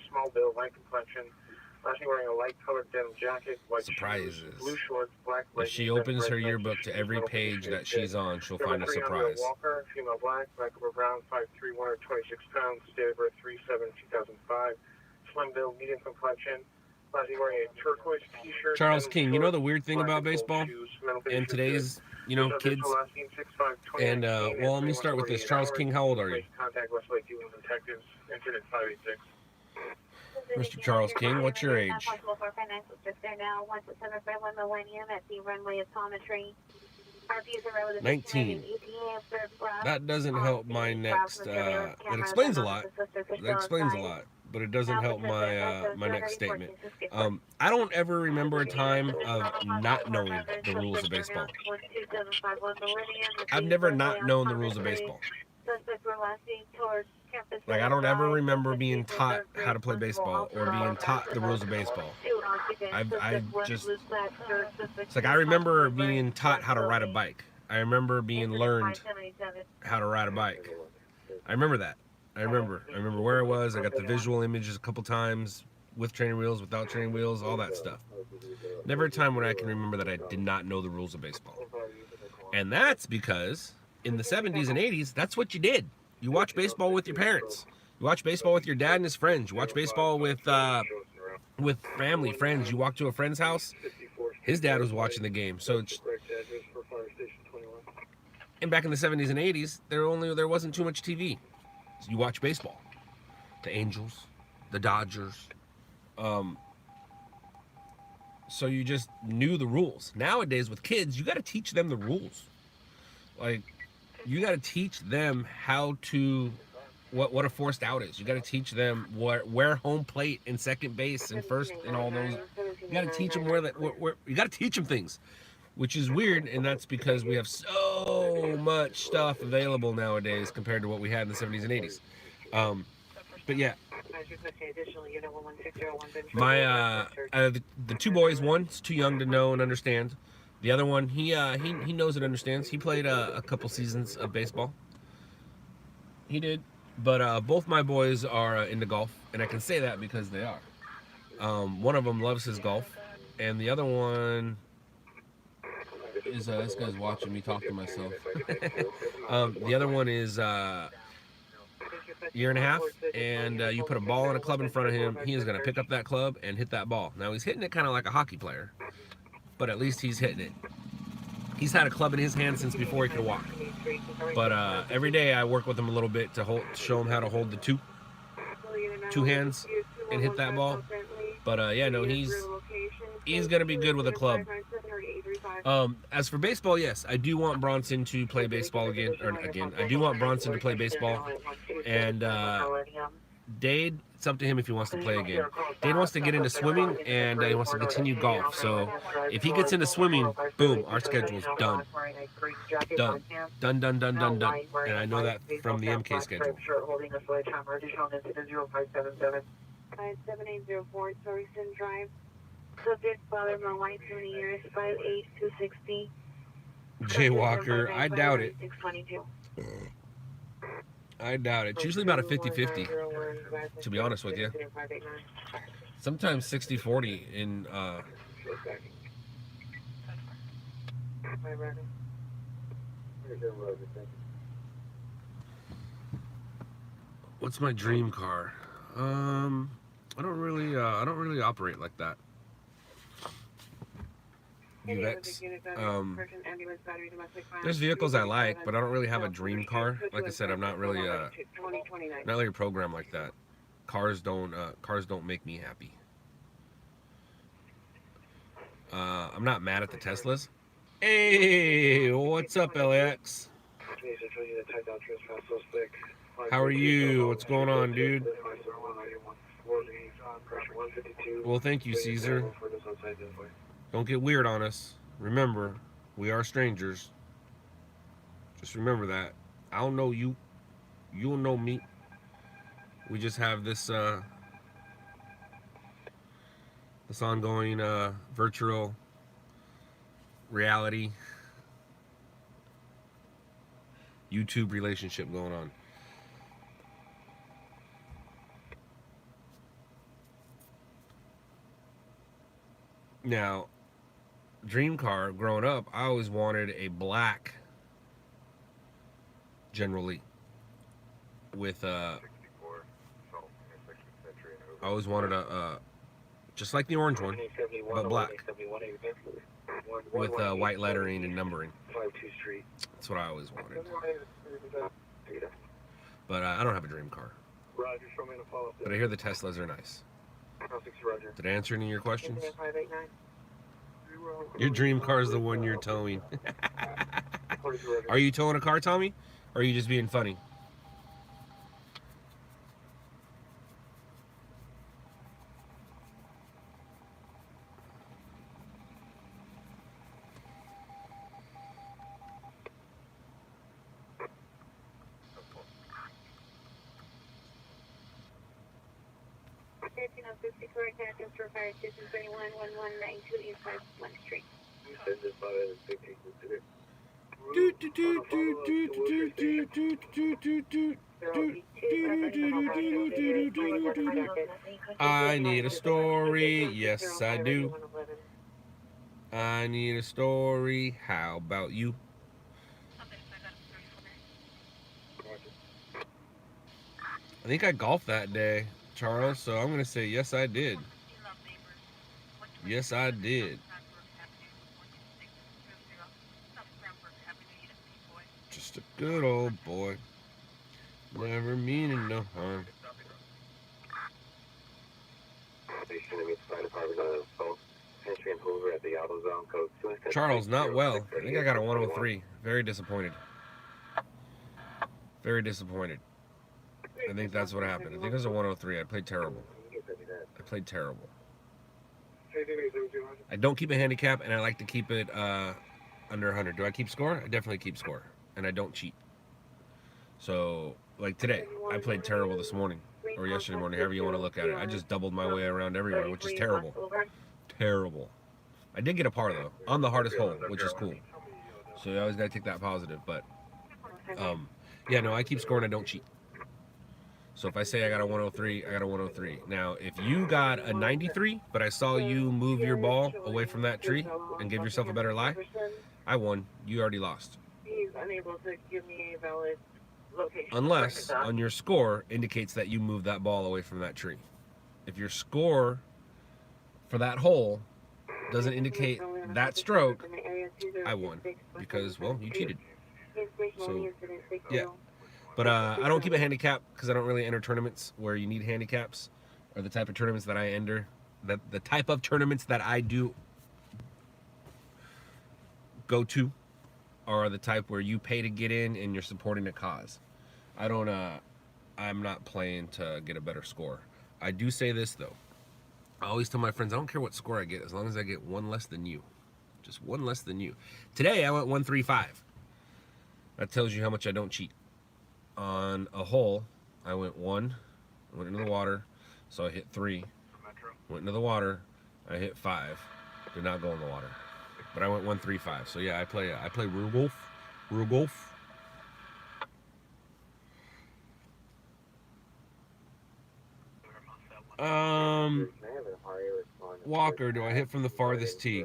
[SPEAKER 1] Surprises. If she opens her yearbook to every page that she's on, she'll find a surprise.
[SPEAKER 7] Female black, black over brown, 5'3", 126 pounds, date of birth 3/7/2005, slim build, medium complexion. Wearing a turquoise t-shirt.
[SPEAKER 1] Charles King, you know the weird thing about baseball and today's, kids? And, well, let me start with this. Charles King, how old are you? Mr. Charles King, what's your age? 19. That doesn't help my next, it explains a lot. That explains a lot. But it doesn't help my my next statement. I don't ever remember a time of not knowing the rules of baseball. I've never not known the rules of baseball. Like, I don't ever remember being taught how to play baseball or being taught the rules of baseball. I just, it's like I remember being taught how to ride a bike. I remember being learned how to ride a bike. I remember that. I remember where I was. I got the visual images a couple times with training wheels, without training wheels, all that stuff. Never a time when I can remember that I did not know the rules of baseball. And that's because in the 70s and 80s, that's what you did. You watch baseball with your parents. You watch baseball with your dad and his friends. You watch baseball with family, friends. You walk to a friend's house His dad was watching the game. So it's,
[SPEAKER 7] Correct address for Fire Station 21.
[SPEAKER 1] and back in the 70s and 80s, there wasn't too much TV. So you watch baseball. The Angels, the Dodgers. So you just knew the rules. Nowadays with kids, you got to teach them the rules. Like, you got to teach them how to, what a forced out is. You got to teach them where home plate and second base and first and all those. You got to teach them where you got to teach them things, which is weird, and that's because we have so much stuff available nowadays compared to what we had in the 70s and 80s. But yeah, my the two boys, one's too young to know and understand. The other one, he knows and understands. He played a couple seasons of baseball. He did, but both my boys are into golf, and I can say that because they are. One of them loves his golf, and the other one is this guy's watching me talk to myself. The other one is year and a half, and you put a ball and a club in front of him, he is going to pick up that club and hit that ball. Now he's hitting it kind of like a hockey player, but at least he's hitting it. He's had a club in his hand since before he could walk. But every day I work with him a little bit to show him how to hold the two hands and hit that ball. But yeah, no, he's going to be good with a club. As for baseball, yes, I do want Bronson to play baseball again. I do want Bronson to play baseball. And Dade, it's up to him if he wants to play again. Dade wants to get into swimming, and he wants to continue golf. So if he gets into swimming, boom, our schedule's done. Done. Done, done, done, done, done. And I know that from the MK schedule.
[SPEAKER 2] 57804 Torrington Drive. Subject father, my wife, 20 years, 58260.
[SPEAKER 1] Jaywalker, I doubt it. I doubt it. It's usually about a 50-50, to be honest with you. Sometimes 60-40 in what's my dream car? I don't really operate like that. UX. There's vehicles I like, but I don't really have a dream car. Like I said, I'm not really a program like that. Cars don't make me happy. I'm not mad at the Teslas. Hey, what's up, LAX? How are you? What's going on, dude? Well, thank you, Caesar. Don't get weird on us. Remember, we are strangers. Just remember that. I don't know you. You don't know me. We just have this this ongoing virtual reality YouTube relationship going on. Now, dream car, growing up, I always wanted a black generally with I always wanted a just like the orange one, but black with white lettering and numbering. That's what I always wanted. But I don't have a dream car. But I hear the Teslas are nice. Did I answer any of your questions? Your dream car is the one you're towing. Are you towing a car, Tommy? Or are you just being funny?
[SPEAKER 2] Correct address for Fire Station 211192 East 51 Street.
[SPEAKER 1] I need a story. Yes, I do. I need a story. How about you? I think I golfed that day, Charles, so I'm going to say yes, I did. Yes, I did. Good old boy. Never meaning no harm. Charles, not well. I think I got a 103. Very disappointed. Very disappointed. I think that's what happened. I think it was a 103. I played terrible. I played terrible. I don't keep a handicap, and I like to keep it under 100. Do I keep score? I definitely keep score, and I don't cheat. So, like today, I played terrible this morning, or yesterday morning, however you want to look at it. I just doubled my way around everywhere, which is terrible. Terrible. I did get a par, though, on the hardest hole, which is cool. So you always got to take that positive, but, yeah, no, I keep scoring, I don't cheat. So if I say I got a 103, I got a 103. Now, if you got a 93, but I saw you move your ball away from that tree and give yourself a better lie, I won. You already lost.
[SPEAKER 2] He's unable to give me a valid location.
[SPEAKER 1] Unless on your score indicates that you moved that ball away from that tree. If your score for that hole doesn't indicate that stroke, I won. Because, well, you cheated. So, yeah. But I don't keep a handicap because I don't really enter tournaments where you need handicaps, or the type of tournaments that I enter. The type of tournaments that I do go to are the type where you pay to get in and you're supporting a cause. I'm not playing to get a better score. I do say this though. I always tell my friends, I don't care what score I get as long as I get one less than you. Just one less than you. Today I went 135. That tells you how much I don't cheat. On a hole, I went 1, went into the water, so I hit 3. Went into the water, I hit 5. Did not go in the water, but I went 135. So yeah, I play real golf. Real golf. Walker, do I hit from the farthest tee?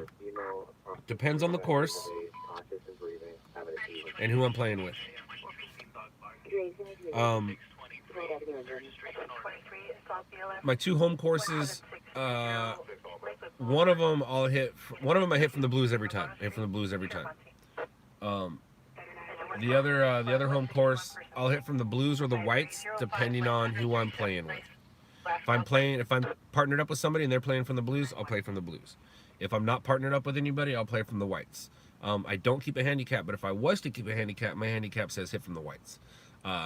[SPEAKER 1] Depends on the course and who I'm playing with. My 2 home courses, one of them I hit from the blues every time. I hit from the blues every time. The other home course, I'll hit from the blues or the whites depending on who I'm playing with. If I'm partnered up with somebody and they're playing from the blues, I'll play from the blues. If I'm not partnered up with anybody, I'll play from the whites. I don't keep a handicap, but if I was to keep a handicap, my handicap says hit from the whites.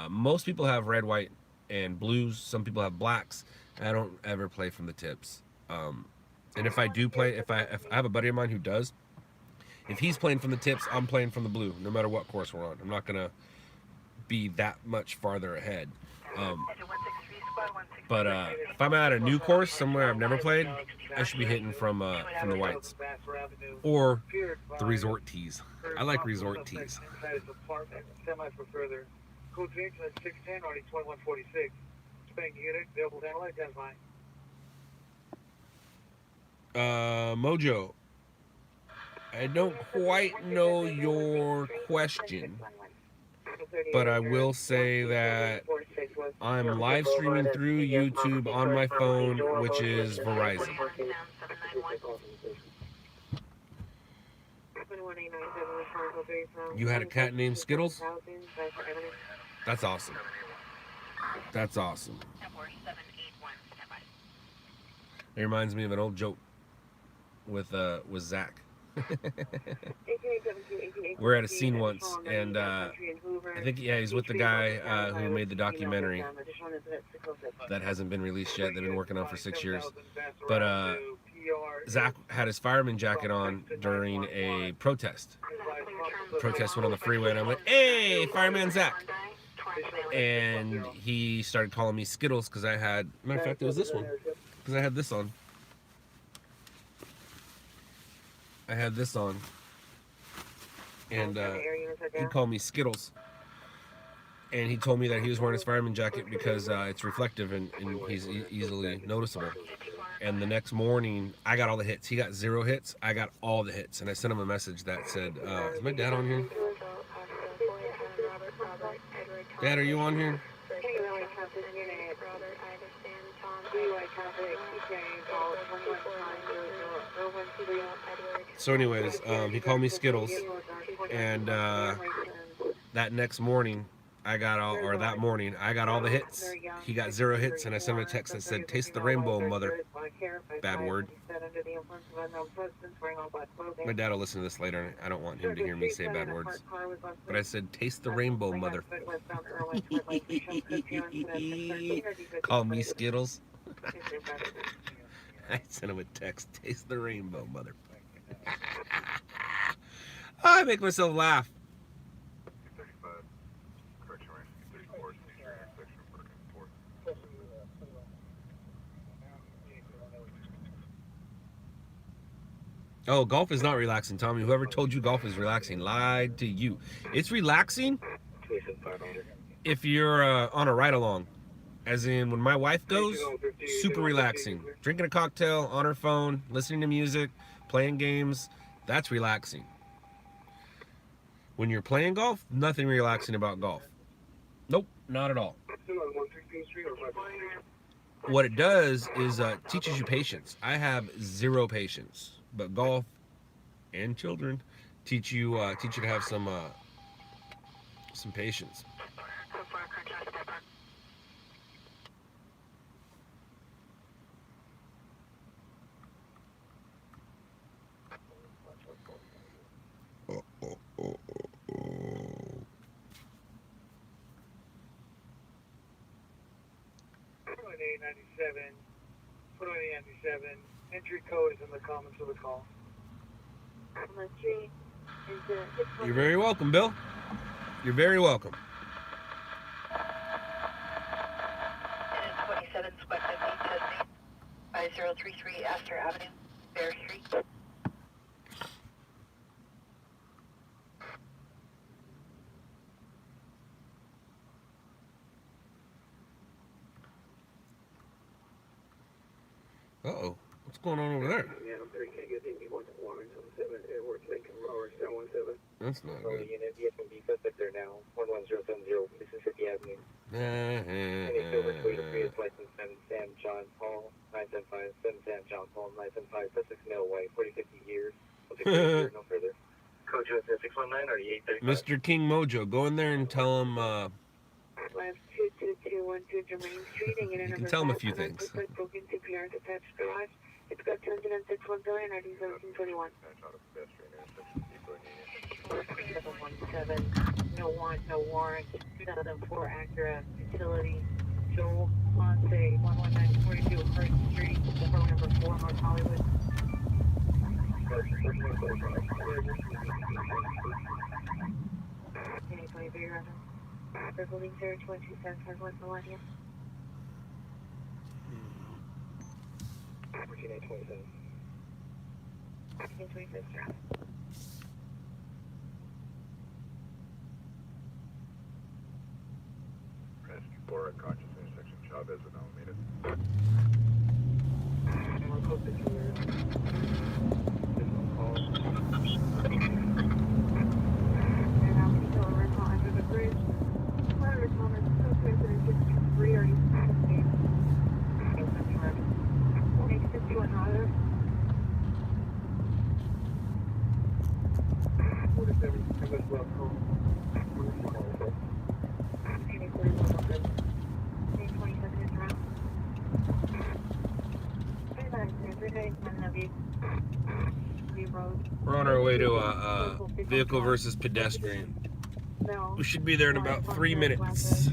[SPEAKER 1] Most people have red, white, and blues. Some people have blacks. I don't ever play from the tips. And if I do play, if I have a buddy of mine who does, if he's playing from the tips, I'm playing from the blue, no matter what course we're on. I'm not gonna be that much farther ahead. But if I'm at a new course somewhere I've never played, I should be hitting from the whites or the resort tees. I like resort tees.
[SPEAKER 7] Code change at 610 already 2146. Spank unit, available to analyze, that's fine.
[SPEAKER 1] Mojo, I don't quite know your question, but I will say that I'm live streaming through YouTube on my phone, which is Verizon. You had a cat named Skittles? That's awesome. That's awesome. It reminds me of an old joke with Zach. We're at a scene once, and I think, yeah, he's with the guy who made the documentary that hasn't been released yet. They've been working on for 6 years. But Zach had his fireman jacket on during a protest. The protest went on the freeway, and I'm like, hey, Fireman Zach. And he started calling me Skittles because I had, matter of fact, it was this one, because I had this on. I had this on, and he called me Skittles, and he told me that he was wearing his fireman jacket because it's reflective and he's easily noticeable. And the next morning, I got all the hits. He got 0 hits. I got all the hits, and I sent him a message that said, is my dad on here? Dad, are you on here? So anyways, he called me Skittles, and that next morning, I got all, or that morning, I got all the hits. He got 0 hits, and I sent him a text that said, "Taste the rainbow, mother." Bad word. My dad will listen to this later, and I don't want him to hear me say bad words. But I said, "Taste the rainbow, mother." Call me Skittles. I sent him a text, "Taste the rainbow, mother." I make myself laugh. Oh, golf is not relaxing, Tommy. Whoever told you golf is relaxing lied to you. It's relaxing if you're on a ride-along. As in, when my wife goes, super relaxing. Drinking a cocktail, on her phone, listening to music, playing games, that's relaxing. When you're playing golf, nothing relaxing about golf. Nope, not at all. What it does is teaches you patience. I have 0 patience, but golf and children teach you to have some patience.
[SPEAKER 7] Entry code is in the comments of the call.
[SPEAKER 1] You're very welcome, Bill. You're very welcome.
[SPEAKER 5] And 27 Spec 50, testing 5033 Astor Avenue, Bear Street.
[SPEAKER 1] Uh-oh. What's going on over there? That's not good.
[SPEAKER 3] They're now 11070 Mississippi Avenue. License 7 Sam John Paul 975 7 Sam John Paul 975 Sussex Male White 4050 years. No further. Code US 619 or 835.
[SPEAKER 1] Mr. King Mojo, go in there and tell him.
[SPEAKER 2] Last 22212 Germain Street, and
[SPEAKER 1] You can tell him a few things.
[SPEAKER 2] Broken to clearance attached garage. It's got 206 billion, 1721. 717, no want, no warrant. 2004 Acura Utility. Joel Ponce, 11942 Hurst Street, phone number 4, North Hollywood. 23 reference. Building 0227 Southwest Millennium.
[SPEAKER 3] 14827.
[SPEAKER 2] 1826, sir.
[SPEAKER 4] Rescue 4 at Conscious intersection, Chavez and Alameda.
[SPEAKER 2] And I'll be going rental under the bridge. Whatever moment, so president 623 or you next to 200.
[SPEAKER 1] We're on our way to a vehicle versus pedestrian. We should be there in about 3 minutes.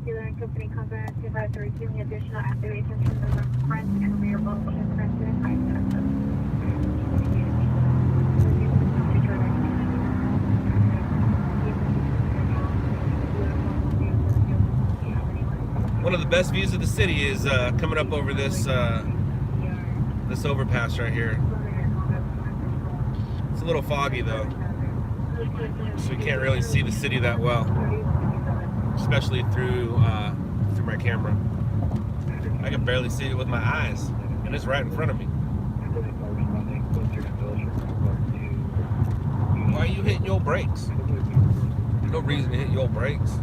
[SPEAKER 2] Dealer and company contact advised to receiving additional activations from the friends to rear both and president.
[SPEAKER 1] One of the best views of the city is coming up over this this overpass right here. It's a little foggy though, so we can't really see the city that well, especially through my camera. I can barely see it with my eyes, and it's right in front of me. Why are you hitting your brakes? There's no reason to hit your brakes.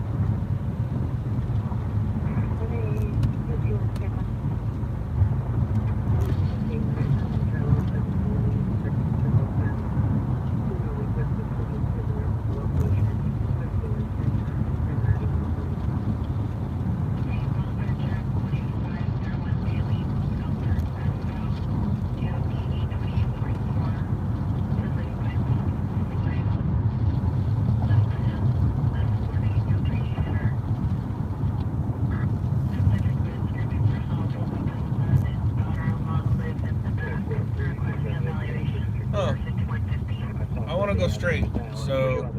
[SPEAKER 1] go straight, so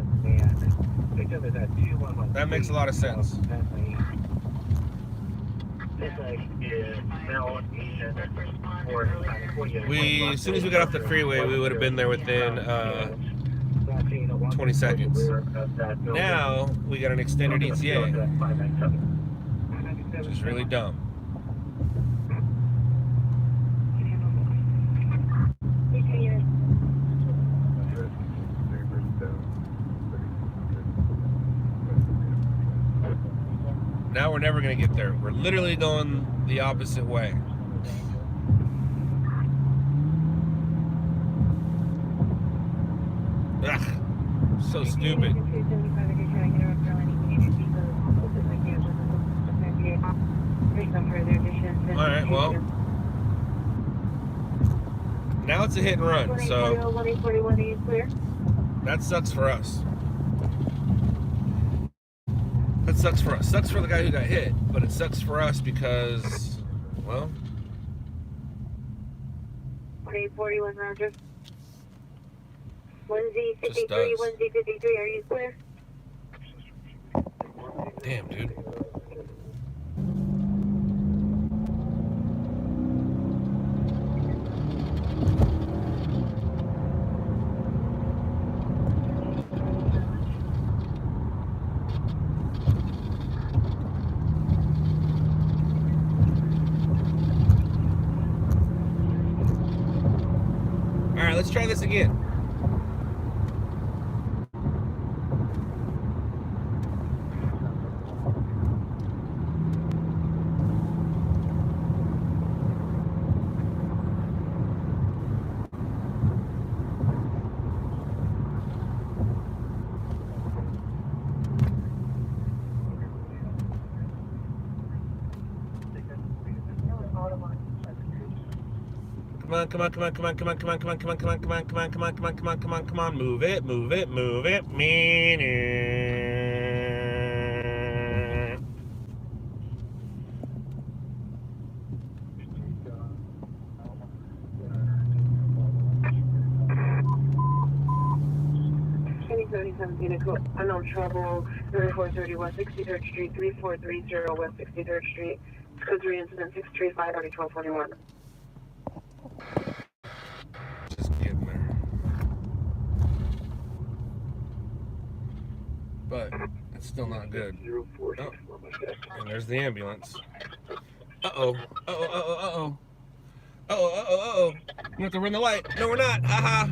[SPEAKER 1] that makes a lot of sense. As soon as we got off the freeway, we would have been there within 20 seconds. Now we got an extended ETA, which is really dumb. Now we're never going to get there. We're literally going the opposite way. Ugh, so stupid. Alright, well, now it's a hit and run, so that sucks for us. That sucks for us. Sucks for the guy who got hit, but it sucks for us because, well...
[SPEAKER 2] 41 Roger. 1Z53, 1Z53, are you clear?
[SPEAKER 1] Damn, dude. Alright, let's try this again. Come on, move it.
[SPEAKER 2] Unknown trouble, 3431 63rd Street, 3430 West 63rd Street. Code 3 incident 635 already 1241.
[SPEAKER 1] Just getting there. But it's still not good. Oh, and there's the ambulance. Uh-oh. We have to run the light. No, we're not. Haha.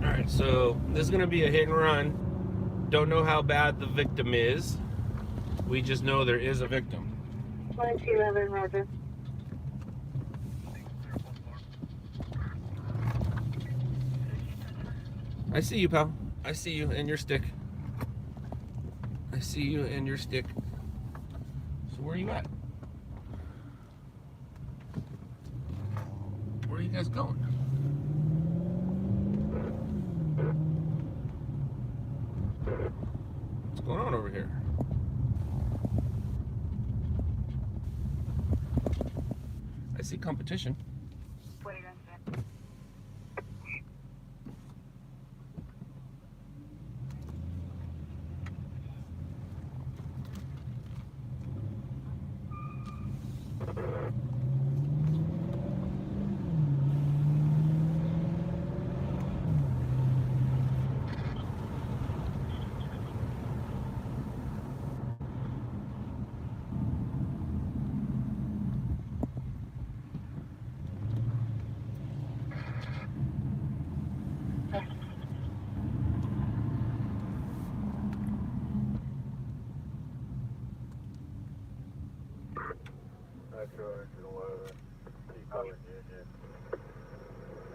[SPEAKER 1] Alright, so this is going to be a hit and run. Don't know how bad the victim is. We just know there is a victim.
[SPEAKER 2] 1211, Roger.
[SPEAKER 1] I see you, pal. I see you and your stick. I see you and your stick. So where are you at? Where are you guys going? What's going on over here? I see competition.
[SPEAKER 2] What are you going to say?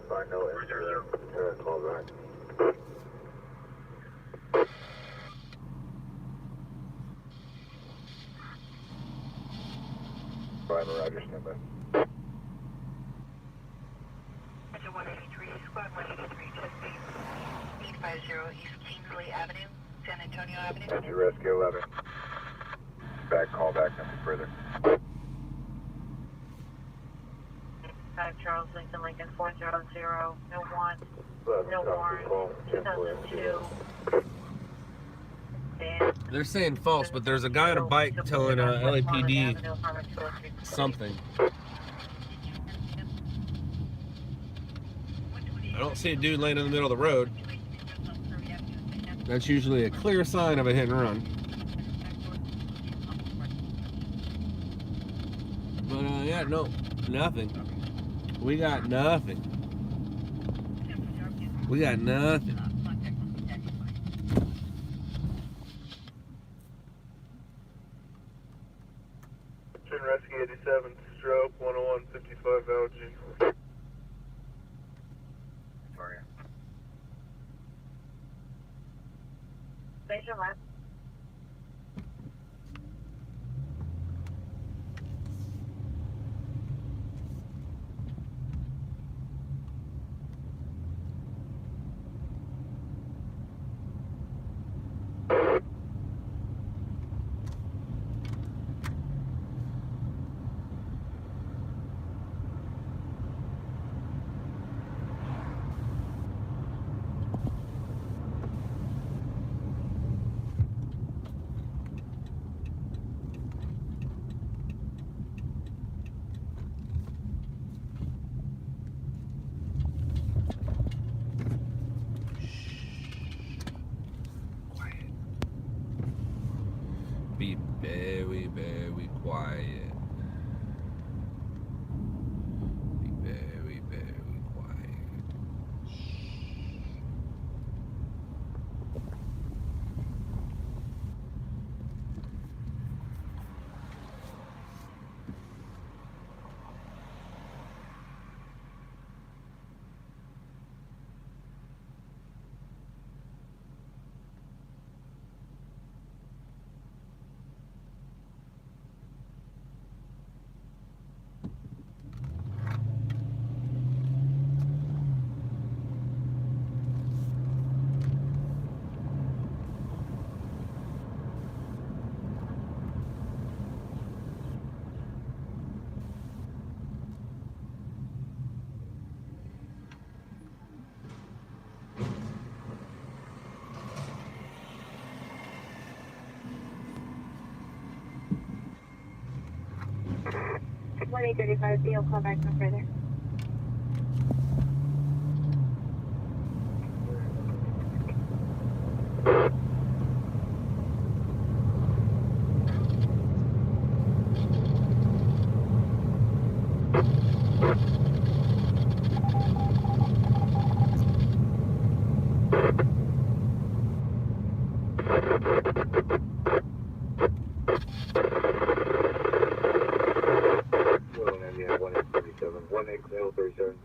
[SPEAKER 3] Find no injury. Call back. Five, Roger, stand by.
[SPEAKER 5] 183, squad 183, Chesapeake, 850 East Kingsley Avenue, San Antonio Avenue.
[SPEAKER 3] That's your rescue 11. Back, call back, nothing further.
[SPEAKER 5] 5 Charles Lincoln, Lincoln 400, no want, no warrant, 2002.
[SPEAKER 1] They're saying false, but there's a guy on a bike telling LAPD something. I don't see a dude laying in the middle of the road. That's usually a clear sign of a hit and run. But yeah, no, nothing. We got nothing. We got nothing.
[SPEAKER 4] Rescue 87, stroke 101, 55 LG.
[SPEAKER 3] Victoria.
[SPEAKER 5] Station left.
[SPEAKER 1] Be very, very quiet. Be very, very quiet.
[SPEAKER 2] One 835, be call back no further.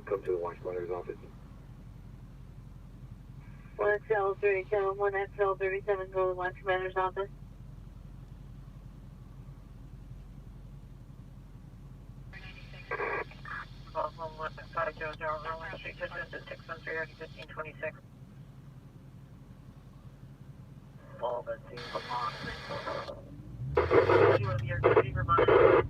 [SPEAKER 3] Come to the watch monitor's office.
[SPEAKER 2] 1XL37, 1XL37, go to the watch commander's office.
[SPEAKER 5] All the team you will be your receiver monitor.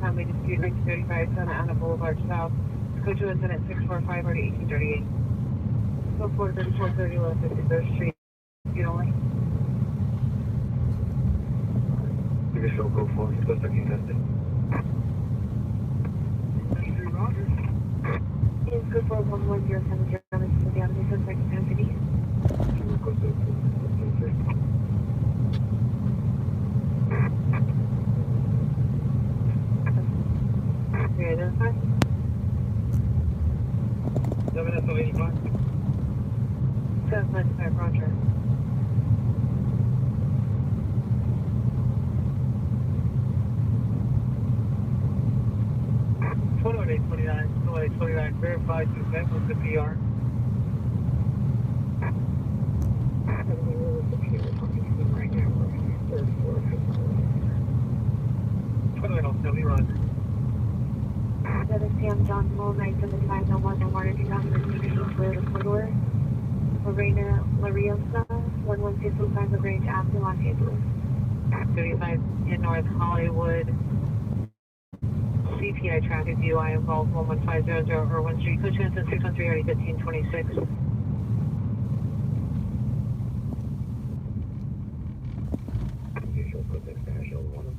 [SPEAKER 2] Conway Dispute 1935, Santa Ana Boulevard South. Code to incident 645 or to 1838. Go 43430 West 53rd Street. Dispute only.
[SPEAKER 3] You can show code 4, supposed to be tested.
[SPEAKER 2] Roger. Is good for 11070 on the Avenue, suspect identity. Identify.
[SPEAKER 7] 7SO85.
[SPEAKER 2] 795, Roger.
[SPEAKER 7] Photo 829, verified consent with the PR. Copy, Roger.
[SPEAKER 2] 7 p.m. John Bull, 975, no more than 116 for the corridor. Lorena Lariosa, 11225 LaGrange Avenue, Los Angeles. 35 in North Hollywood. CPI traffic DUI involved 11500 Irwin Street. Coach Hanson 613 already 1526.
[SPEAKER 3] Usual code 6-01.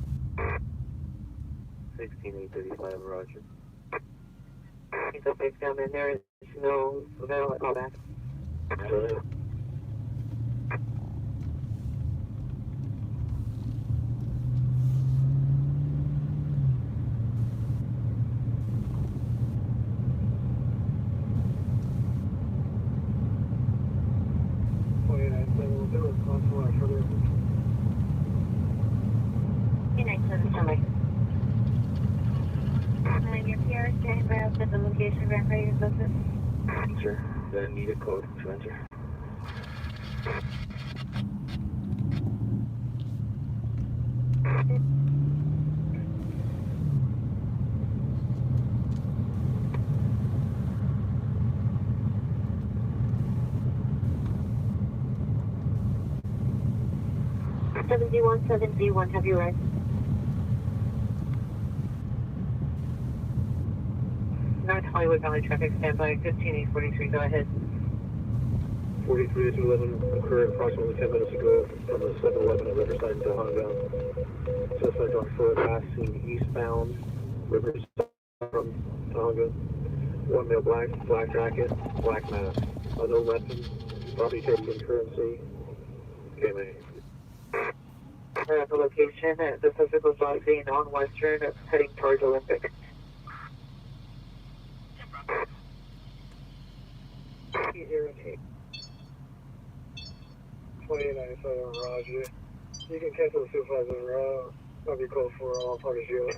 [SPEAKER 3] 16835, Roger.
[SPEAKER 2] Keep the face down, and there is no available callback.
[SPEAKER 3] Absolutely.
[SPEAKER 2] Your PR standing by outside the location, verify your business.
[SPEAKER 3] Sure. The needed code to enter.
[SPEAKER 2] Seven Z1, have you read? North Hollywood Valley traffic standby 15843, go ahead.
[SPEAKER 7] 43 to 211 occurred approximately 10 minutes ago from the 7-Eleven at Riverside to Honda. Suspect on foot, last seen eastbound, Riverside from Tonga. One male, black jacket, black mask. No weapon, probably taking currency. KMA.
[SPEAKER 2] We're at the location. The suspect was last seen on Western, heading towards Olympic.
[SPEAKER 7] Irritate. 2897, Roger. You can cancel the supervisor. I'll be called for all parties here.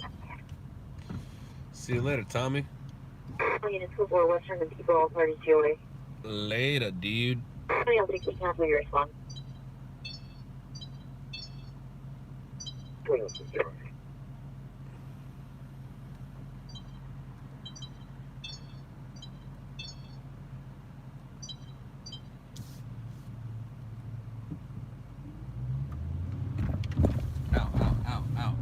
[SPEAKER 1] See you later, Tommy.
[SPEAKER 2] Unit 24 Western and people all parties GOA.
[SPEAKER 1] Later, dude.
[SPEAKER 2] I'll take the cancel your response.
[SPEAKER 7] 2060.
[SPEAKER 1] Ow, ow, ow, ow.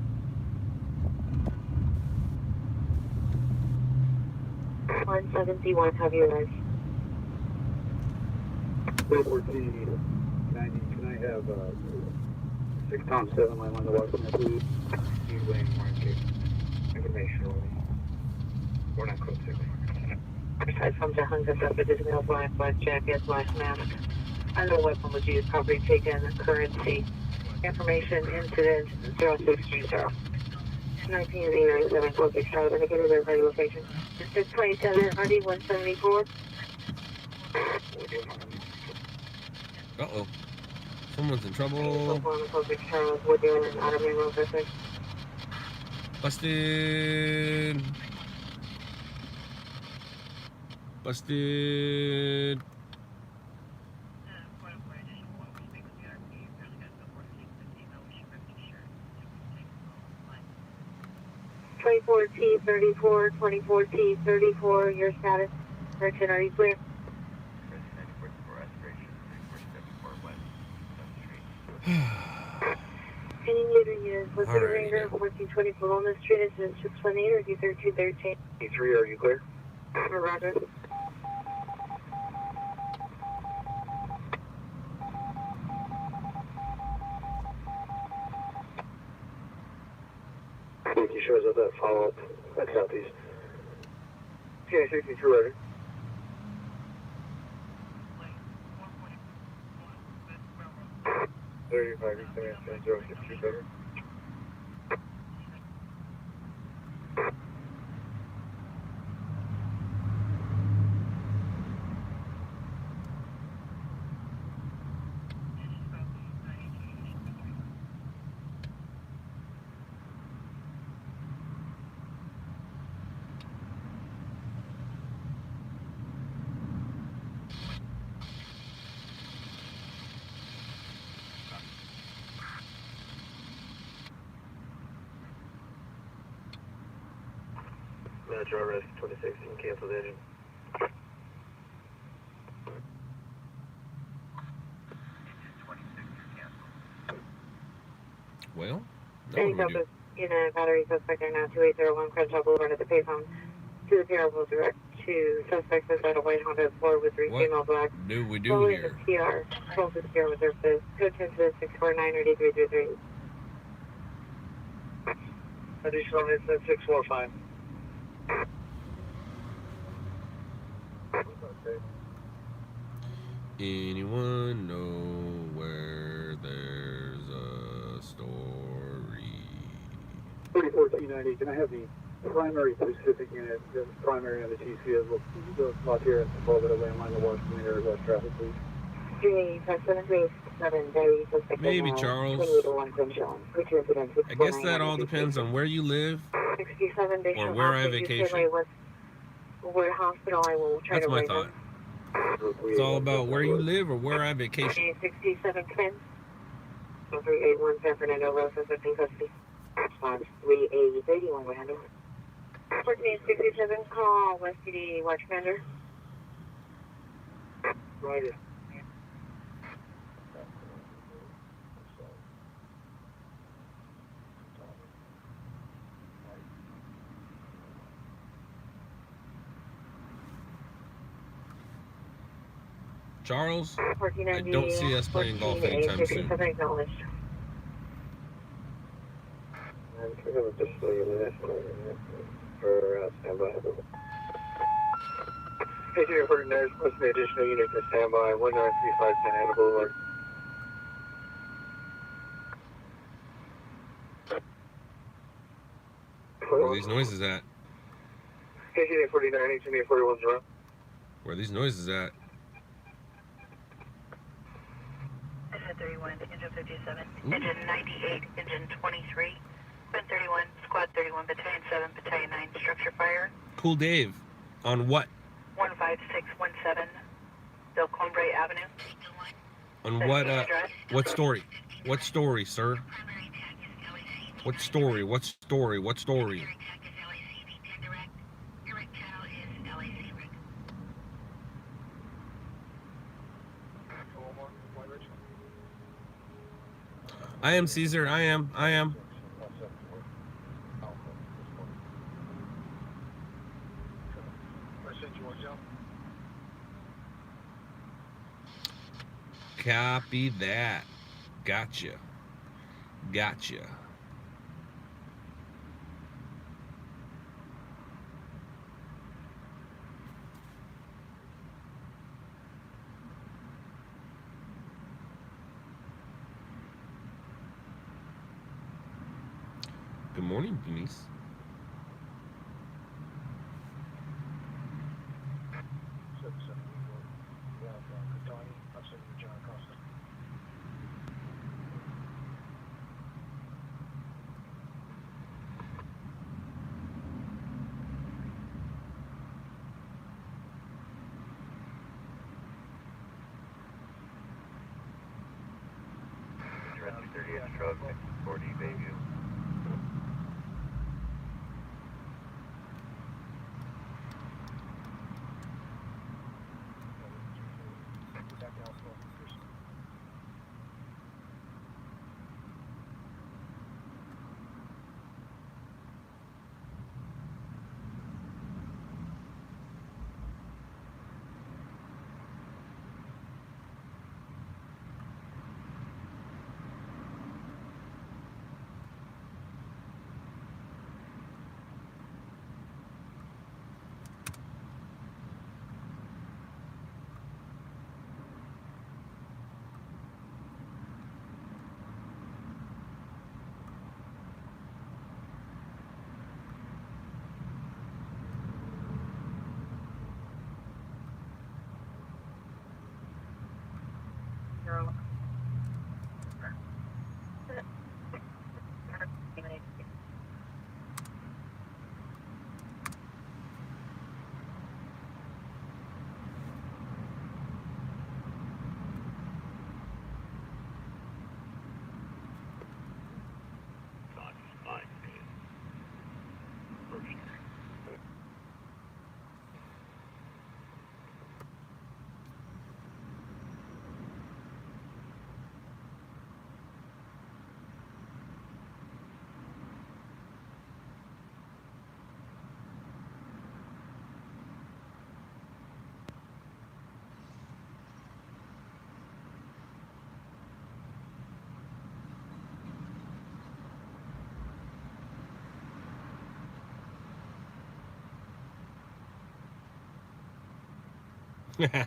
[SPEAKER 2] 17Z1, have you arrived?
[SPEAKER 7] 1490, can I have 6 Tom 7 line on the walk from there, please?
[SPEAKER 3] You lane market. Information. We're not code 6.
[SPEAKER 2] Aside from the hunger suspect is male, black jacket, black mask. Under weapon was used, property taken, currency. Information, incident 0630. 1907, Focus Charlie, indicated verify your location. 627, RD 174.
[SPEAKER 1] Uh-oh. Someone's in trouble.
[SPEAKER 2] Focus Charlie, Wood Island, out of main road, district.
[SPEAKER 1] Busted. Busted.
[SPEAKER 2] T34, 24T34, your status. Merchant, are you clear? Any meter units, what's the remainder of 1424 Walnut Street? Is it 618 or D3213?
[SPEAKER 3] E3, are you clear?
[SPEAKER 2] Roger.
[SPEAKER 7] He shows up that follow-up at Southeast. TA 62 ready. Thirty-five, 062 better.
[SPEAKER 3] driver is 26, you can cancel the engine.
[SPEAKER 1] Well, now
[SPEAKER 2] Any
[SPEAKER 1] what do we do?
[SPEAKER 2] focus unit battery suspect are now 2801 Crenshaw Boulevard at the payphone. To the PR will direct to suspects inside a white Honda Accord with 3
[SPEAKER 1] What
[SPEAKER 2] female black.
[SPEAKER 1] do we do
[SPEAKER 2] Following
[SPEAKER 1] here?
[SPEAKER 2] the PR, control to the PR with services. Code 10 to 649 or D333.
[SPEAKER 7] Additional incident 645.
[SPEAKER 1] Anyone know where there's a story?
[SPEAKER 7] 3490, can I have the primary Pacific unit, the primary on the TC is locked here and above it, a landline to Washington area west traffic, please?
[SPEAKER 2] 357 battery suspect.
[SPEAKER 1] Maybe, Charles.
[SPEAKER 2] 2801 Crenshaw. Which incident?
[SPEAKER 1] I guess that all depends on where you live
[SPEAKER 2] 67
[SPEAKER 1] or where I vacation.
[SPEAKER 2] Where hospital I will try
[SPEAKER 1] That's
[SPEAKER 2] to
[SPEAKER 1] my
[SPEAKER 2] raise
[SPEAKER 1] thought.
[SPEAKER 2] them.
[SPEAKER 1] It's all about where you live or where I vacation.
[SPEAKER 2] 67 10. 381 San Fernando Road, suspect in custody. Response 3831 will handle. 1467 call West PD Watch Commander.
[SPEAKER 7] Right.
[SPEAKER 1] Charles, I
[SPEAKER 2] 1490,
[SPEAKER 1] don't see us playing golf anytime soon.
[SPEAKER 2] Acknowledged.
[SPEAKER 3] We're going to just leave this for standby.
[SPEAKER 7] Hey, here for there's supposed to be additional unit to standby, 1935 Santa Boulevard.
[SPEAKER 1] Where are these noises at?
[SPEAKER 7] Hey, 49, 41 0.
[SPEAKER 1] Where are these noises at?
[SPEAKER 5] Engine 31, engine 57, engine 98, engine 23, Quinn 31, squad 31, battalion 7, battalion 9, structure fire.
[SPEAKER 1] Cool Dave. On what?
[SPEAKER 5] 15617, Del Combre Avenue.
[SPEAKER 1] On what story? What story, sir? What story? What story? What story? I am Caesar. I am. Copy that. Gotcha. Good morning, Denise.
[SPEAKER 3] Rescue 30 truck, 40 Bayview.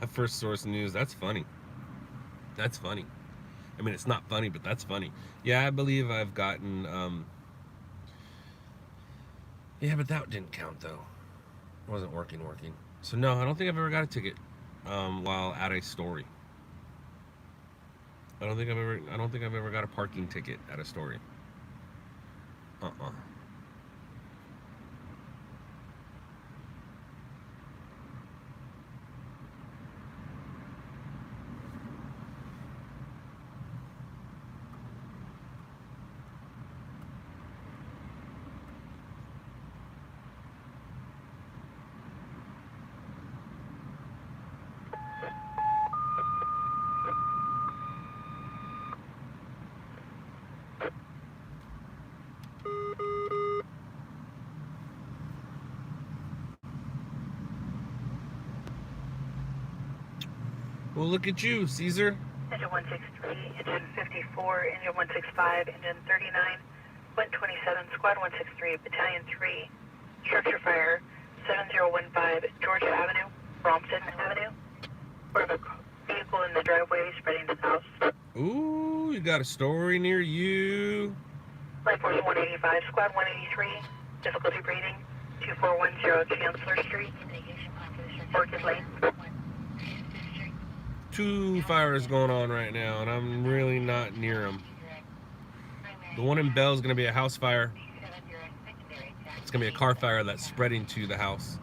[SPEAKER 1] First source news. That's funny. That's funny. I mean, it's not funny, but that's funny. Yeah, I believe I've gotten, yeah, but that didn't count, though. It wasn't working. So, no, I don't think I've ever got a ticket while at a story. I don't think I've ever got a parking ticket at a story. Well, look at you, Caesar.
[SPEAKER 5] Engine 163, engine 54, engine 165, engine 39, 127, squad 163, battalion 3, structure fire, 7015, Georgia Avenue, Brompton Avenue. We have a vehicle in the driveway spreading to the house.
[SPEAKER 1] Ooh, you got a story near you.
[SPEAKER 5] Light force 185, squad 183, difficulty breathing, 2410 Chancellor Street, Orchid Lane.
[SPEAKER 1] 2 fires going on right now, and I'm really not near them. The one in Bell is going to be a house fire. It's going to be a car fire that's spreading to the house.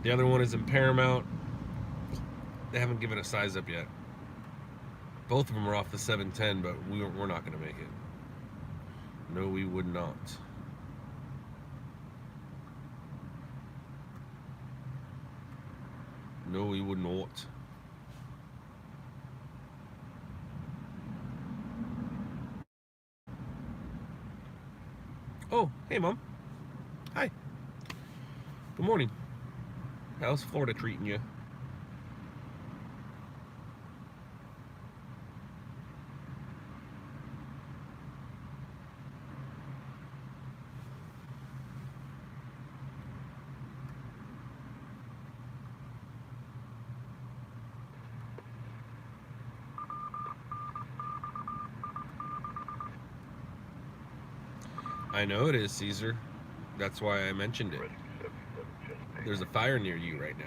[SPEAKER 1] The other one is in Paramount. They haven't given a size up yet. Both of them are off the 710, but we're not going to make it. No, we would not. No, we would not. Oh, hey, Mom. Hi. Good morning. How's Florida treating you? I know it is, Caesar. That's why I mentioned it. There's a fire near you right now.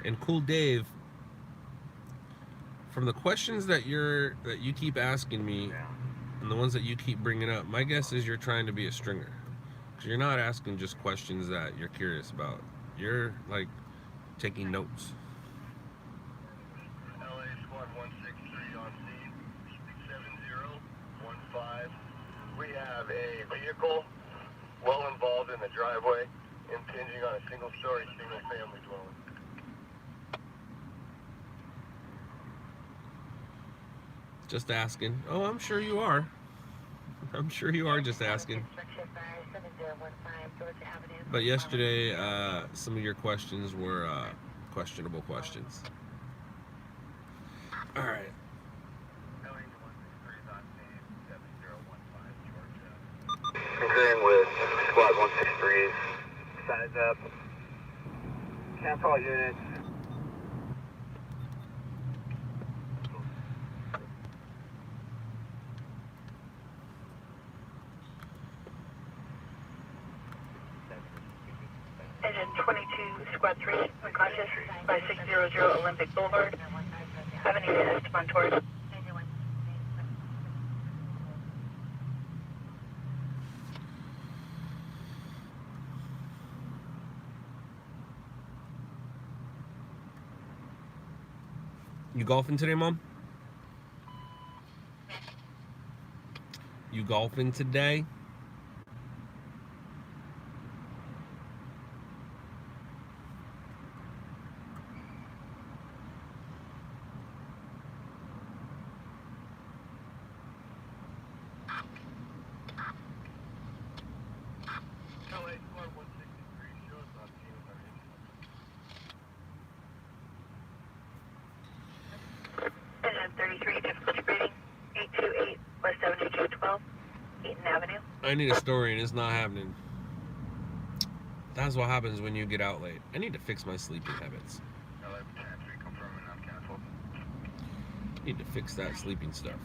[SPEAKER 1] And Cool Dave, from the questions that you keep asking me, and the ones that you keep bringing up, my guess is you're trying to be a stringer. Because you're not asking just questions that you're curious about. You're, like, taking notes.
[SPEAKER 4] We have a vehicle well involved in the driveway, impinging on a single-story, single-family dwelling.
[SPEAKER 1] Just asking. Oh, I'm sure you are. I'm sure you are just asking. But yesterday, some of your questions were questionable questions. All right.
[SPEAKER 3] Concurring with squad 163. Size up. Cancel all units.
[SPEAKER 5] Engine 22, squad 3, unconscious, by 600 Olympic Boulevard, Avenue Esteban Torres.
[SPEAKER 1] You golfing today, Mom? You golfing today?
[SPEAKER 5] Engine 33, difficulty breathing, 828 West Avenue 212, Eaton Avenue.
[SPEAKER 1] I I need a story and it's not happening. That's what happens when you get out late. I need to fix my sleeping habits. I need to fix that sleeping stuff.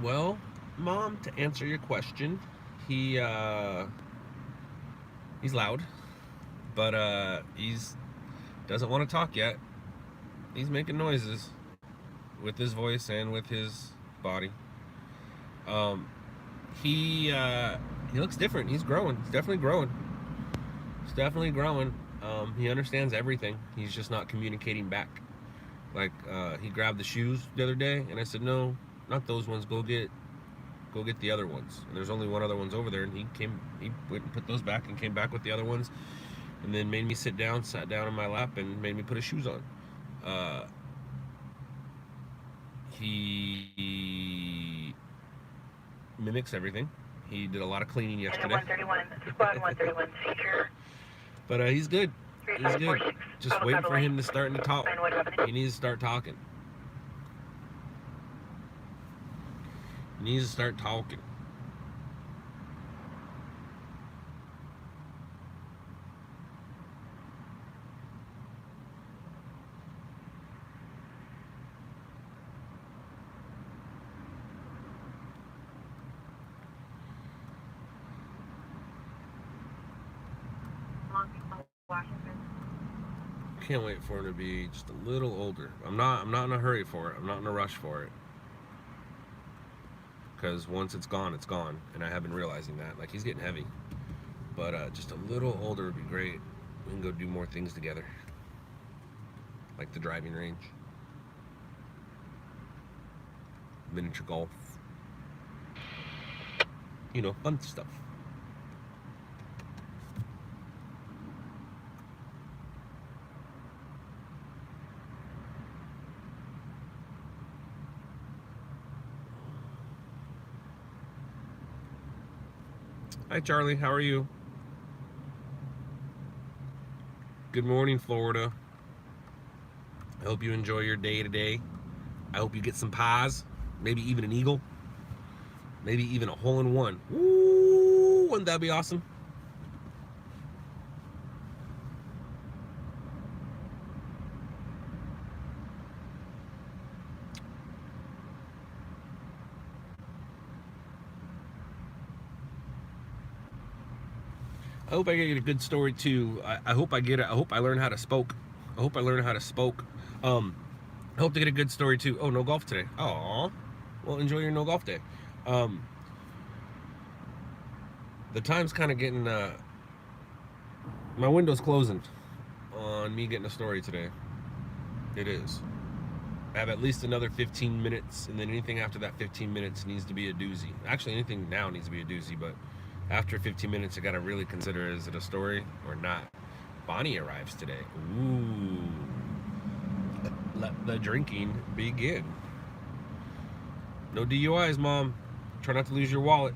[SPEAKER 1] Well, Mom, to answer your question, he's loud, but he's doesn't want to talk yet. He's making noises with his voice and with his body. He looks different. He's growing. He's definitely growing. He's definitely growing. He understands everything. He's just not communicating back. Like he grabbed the shoes the other day, and I said, "No, not those ones. Go get the other ones." And there's only one other one's over there, and he went and put those back and came back with the other ones, and then made me sat down in my lap, and made me put his shoes on. He mimics everything. He did a lot of cleaning yesterday.
[SPEAKER 5] 131, squad 131 seizure.
[SPEAKER 1] But he's good. He's good. Just waiting for him to start to talk. He needs to start talking. He needs to start talking. Can't wait for him to be just a little older. I'm not in a hurry for it. I'm not in a rush for it. Because once it's gone, and I have been realizing that. Like, he's getting heavy, but just a little older would be great. We can go do more things together, like the driving range, miniature golf, you know, fun stuff. Hi, Charlie. How are you? Good morning, Florida. I hope you enjoy your day today. I hope you get some pies, maybe even an eagle, maybe even a hole-in-one. Ooh, wouldn't that be awesome? I hope I get a good story too. I hope I get it. I hope I learn how to spoke. I hope I learn how to spoke. I hope to get a good story too. Oh, no golf today. Aw. Well, enjoy your no golf day. The time's kind of getting, my window's closing on me getting a story today. It is. I have at least another 15 minutes, and then anything after that 15 minutes needs to be a doozy. Actually, anything now needs to be a doozy, but after 15 minutes, I gotta really consider, is it a story or not? Bonnie arrives today. Ooh. Let the drinking begin. No DUIs, Mom. Try not to lose your wallet.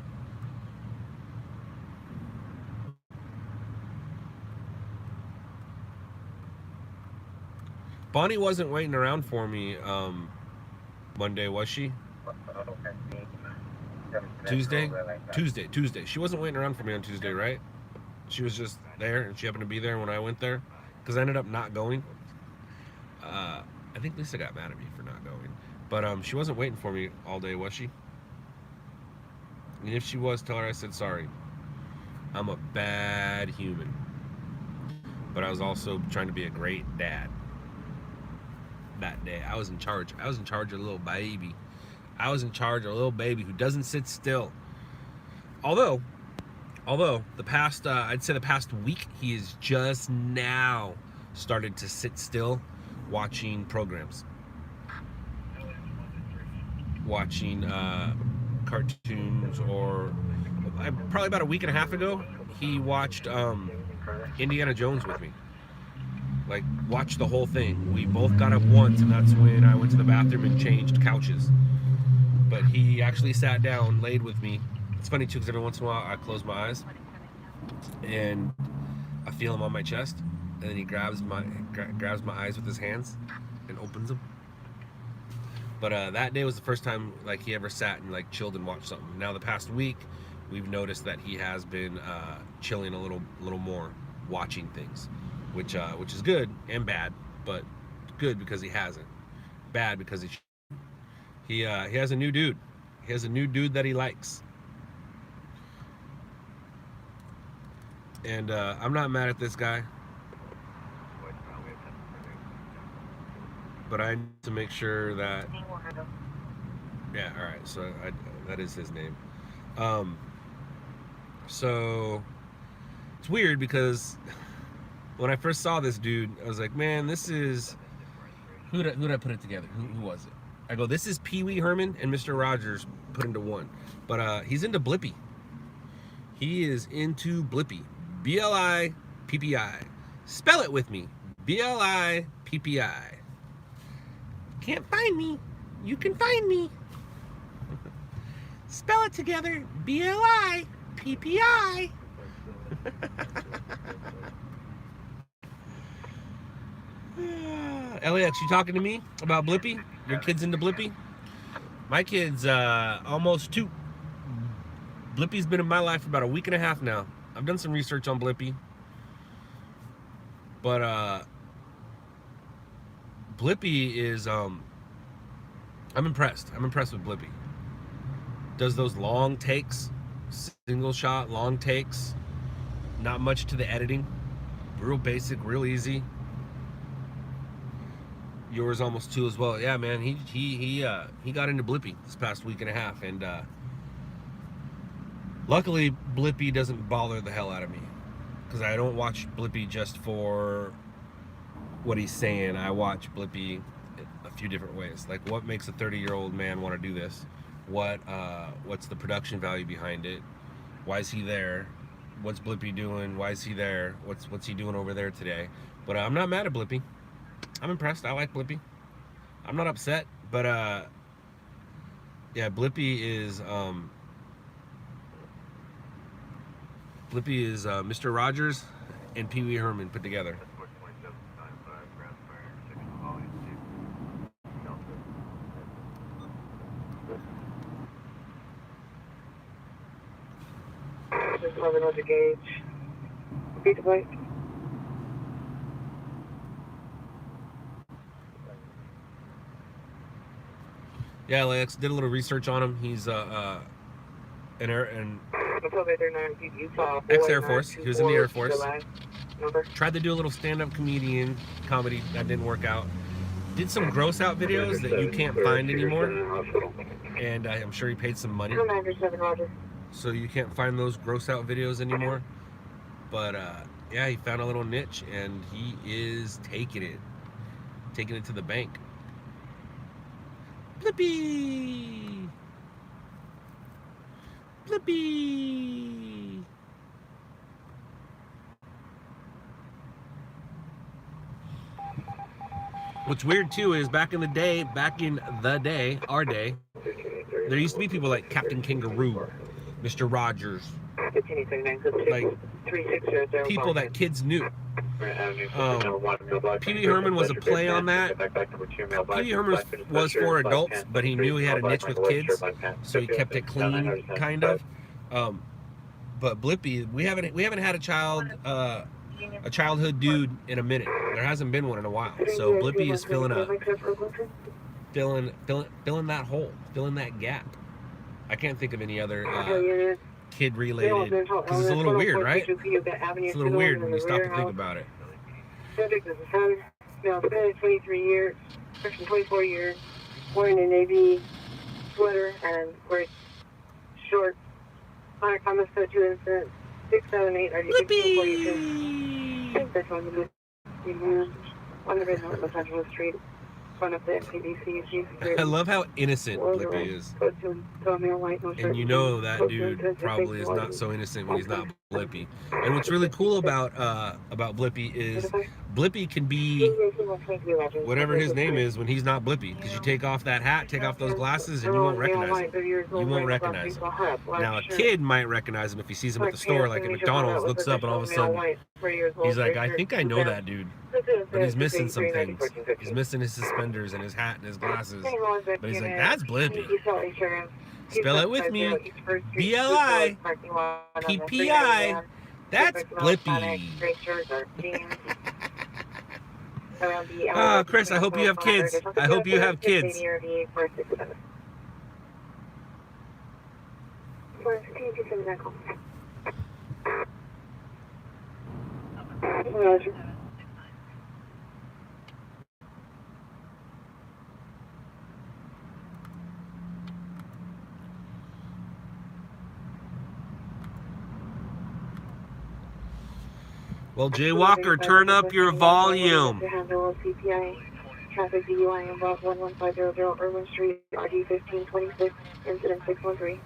[SPEAKER 1] Bonnie wasn't waiting around for me Monday, was she? Tuesday? Tuesday. She wasn't waiting around for me on Tuesday, right? She was just there, and she happened to be there when I went there, because I ended up not going. I think Lisa got mad at me for not going. But she wasn't waiting for me all day, was she? And if she was, tell her I said sorry. I'm a bad human. But I was also trying to be a great dad. That day, I was in charge. I was in charge of a little baby. I was in charge of a little baby who doesn't sit still. Although the past, I'd say the past week, he is just now started to sit still, watching programs, watching cartoons, or probably about a week and a half ago, he watched Indiana Jones with me. Like, watched the whole thing. We both got up once, and that's when I went to the bathroom and changed couches. But he actually sat down, laid with me. It's funny too, because every once in a while I close my eyes and I feel him on my chest, and then he grabs my eyes with his hands and opens them. But that day was the first time like he ever sat and like chilled and watched something. Now the past week, we've noticed that he has been chilling a little more, watching things, which is good and bad. But good because he hasn't. Bad because he has a new dude. He has a new dude that he likes. And I'm not mad at this guy, but I need to make sure that, yeah, all right, so that is his name. So it's weird because when I first saw this dude, I was like, man, this is, who did I put it together? Who was it? I go, this is Pee Wee Herman and Mr. Rogers put into one. But he's into Blippi. He is into Blippi. B-L-I-P-P-I. Spell it with me. B-L-I-P-P-I. Can't find me. You can find me. Spell it together. B-L-I-P-P-I. LAX, you talking to me about Blippi? Your kid's into Blippi? My kid's almost 2. Blippi's been in my life for about a week and a half now. I've done some research on Blippi. But Blippi is I'm impressed. I'm impressed with Blippi. Does those long takes, single shot, long takes. Not much to the editing. Real basic, real easy. Yours almost 2 as well. Yeah, man, he got into Blippi this past week and a half, and luckily Blippi doesn't bother the hell out of me, because I don't watch Blippi just for what he's saying. I watch Blippi a few different ways. Like, what makes a 30-year-old man want to do this? What's the production value behind it? Why is he there? What's Blippi doing? Why is he there? What's he doing over there today? But I'm not mad at Blippi. I'm impressed. I like Blippi. I'm not upset, but yeah, Blippi is Mr. Rogers and Pee Wee Herman put together.
[SPEAKER 2] Just 1100 gauge. Repeat the bike.
[SPEAKER 1] Yeah, Lex did a little research on him. He's an ex-Air Force. He was in the Air Force. Tried to do a little stand-up comedian comedy. That didn't work out. Did some gross-out videos that you can't find anymore. And I'm sure he paid some money. So you can't find those gross-out videos anymore. But yeah, he found a little niche, and he is taking it to the bank. Blippi! Blippi! What's weird too is back in the day, our day, there used to be people like Captain Kangaroo, Mr. Rogers, like people that kids knew. Pee Wee Herman was a play on that. Pee Wee Herman was for adults, but he knew he had a niche with kids, so he kept it clean, kind of. But Blippi, we haven't had a childhood dude in a minute. There hasn't been one in a while. So Blippi is filling that hole, filling that gap. I can't think of any other kid related, because it's a little weird, right? It's a little weird when you stop to think about it.
[SPEAKER 2] Subject is a son, male, 23 years, person 24 years, wearing a navy sweater and wearing shorts. Minor comments, 2 incidents, 678, RD 1642. This one on the Red North Los Angeles Street. front of the MCDC.
[SPEAKER 1] I love how innocent Blippy is. And you know that dude probably is not so innocent when he's not Blippy. And what's really cool about Blippy is Blippy can be whatever his name is when he's not Blippy. Because you take off that hat, take off those glasses, and you won't recognize him. You won't recognize him. Now a kid might recognize him if he sees him at the store, like at McDonald's, looks up and all of a sudden he's like, I think I know that dude. But he's missing some things. He's missing his suspenders and his hat and his glasses. But he's like, that's Blippy. Spell it with me. B-L-I-P-P-I. That's Blippy. Ah, Chris, I hope you have kids. I hope you have kids. Well, Jay Walker, turn up your volume.
[SPEAKER 2] Traffic DUI involved 11500 Irwin Street, RD 1526, incident 613.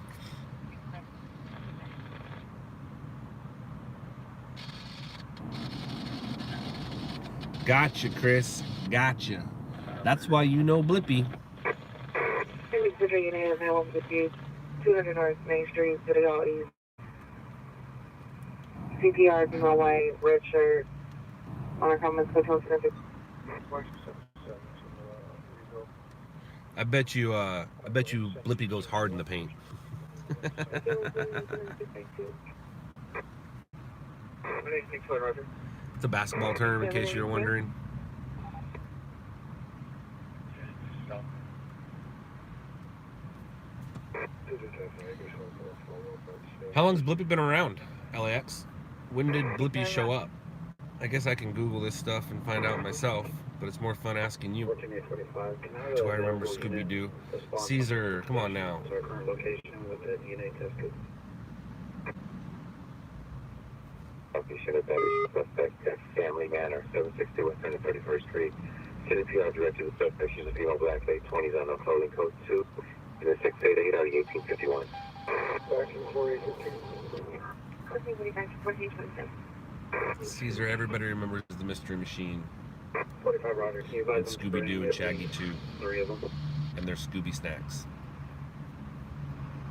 [SPEAKER 1] Gotcha, Chris. Gotcha. That's why you know Blippy.
[SPEAKER 2] 200 North Main Street, Citadel East. CPR, my white, red shirt. On our comments, hotel center.
[SPEAKER 1] I bet you Blippy goes hard in the paint. It's a basketball term, in case you're wondering. How long's Blippy been around, LAX? When did Blippy show up? I guess I can Google this stuff and find out myself, but it's more fun asking you. Do I remember Scooby-Doo? Caesar, come on now.
[SPEAKER 3] Suspect at Family Manor, 760 West 131st Street. City PR directed to the suspect. She's a female, black, late 20s, on the clothing code 2. In the 688 out of 1851.
[SPEAKER 1] Caesar, everybody remembers the Mystery Machine.
[SPEAKER 7] 45 Roger.
[SPEAKER 1] And Scooby-Doo and Shaggy too.
[SPEAKER 7] 3 of them.
[SPEAKER 1] And their Scooby snacks.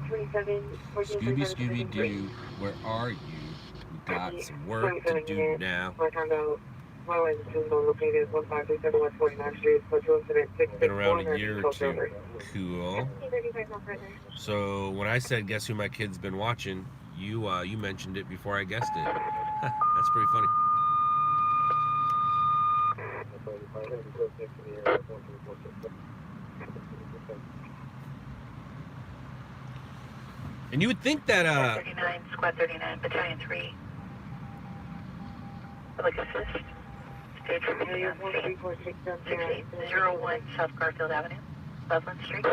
[SPEAKER 2] 27,
[SPEAKER 1] Scooby-Doo, where are you? We got some work to do now. Been around a year or two. Cool. So when I said guess who my kid's been watching, you mentioned it before I guessed it. That's pretty funny. And you would think that
[SPEAKER 5] 39, Squad 39, Battalion 3. Public assist. Stage review on scene. 6801 South Garfield Avenue, Loveland Street.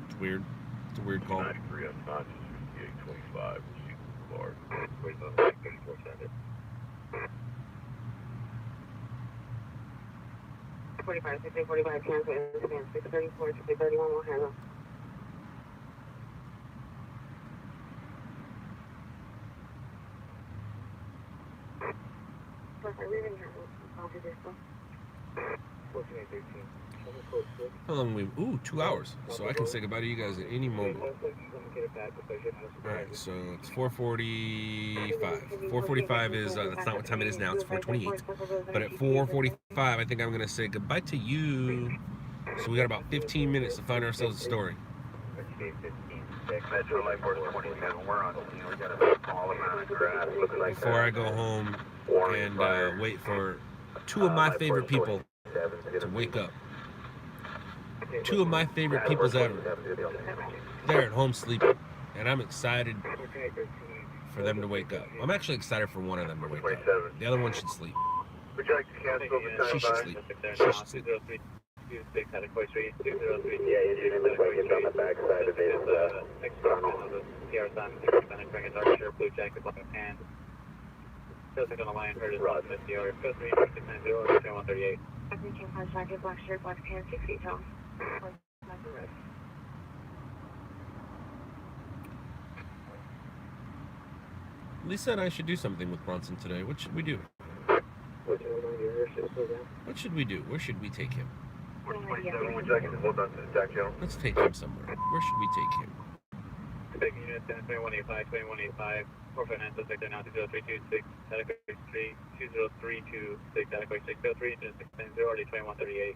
[SPEAKER 1] It's weird. It's a weird call.
[SPEAKER 4] 93 unconscious, 5825, receive the bar.
[SPEAKER 2] 45, 45, cancel incident, 634, 631, will handle.
[SPEAKER 1] How long we? Ooh, 2 hours. So I can say goodbye to you guys at any moment. Alright, so it's 4:45. 4:45 is, that's not what time it is now, it's 4:28. But at 4:45, I think I'm going to say goodbye to you. So we got about 15 minutes to find ourselves a story. Before I go home and wait for two of my favorite people to wake up. Two of my favorite peoples ever. They're at home sleeping, and I'm excited for them to wake up. I'm actually excited for one of them to wake up. The other one should sleep. She should sleep. She should sleep.
[SPEAKER 2] Reaching front jacket, black shirt, black pants, 6 feet tall.
[SPEAKER 1] Lisa and I should do something with Bronson today. What should we do? What should we do? Where should we take him?
[SPEAKER 4] 27, would you like to hold on to the deck, Joe?
[SPEAKER 1] Let's take him somewhere. Where should we take him?
[SPEAKER 8] Big unit 2185, 2185, 4 financial sector now 20326, adequate 3, 20326, adequate 603, 690, already 2138.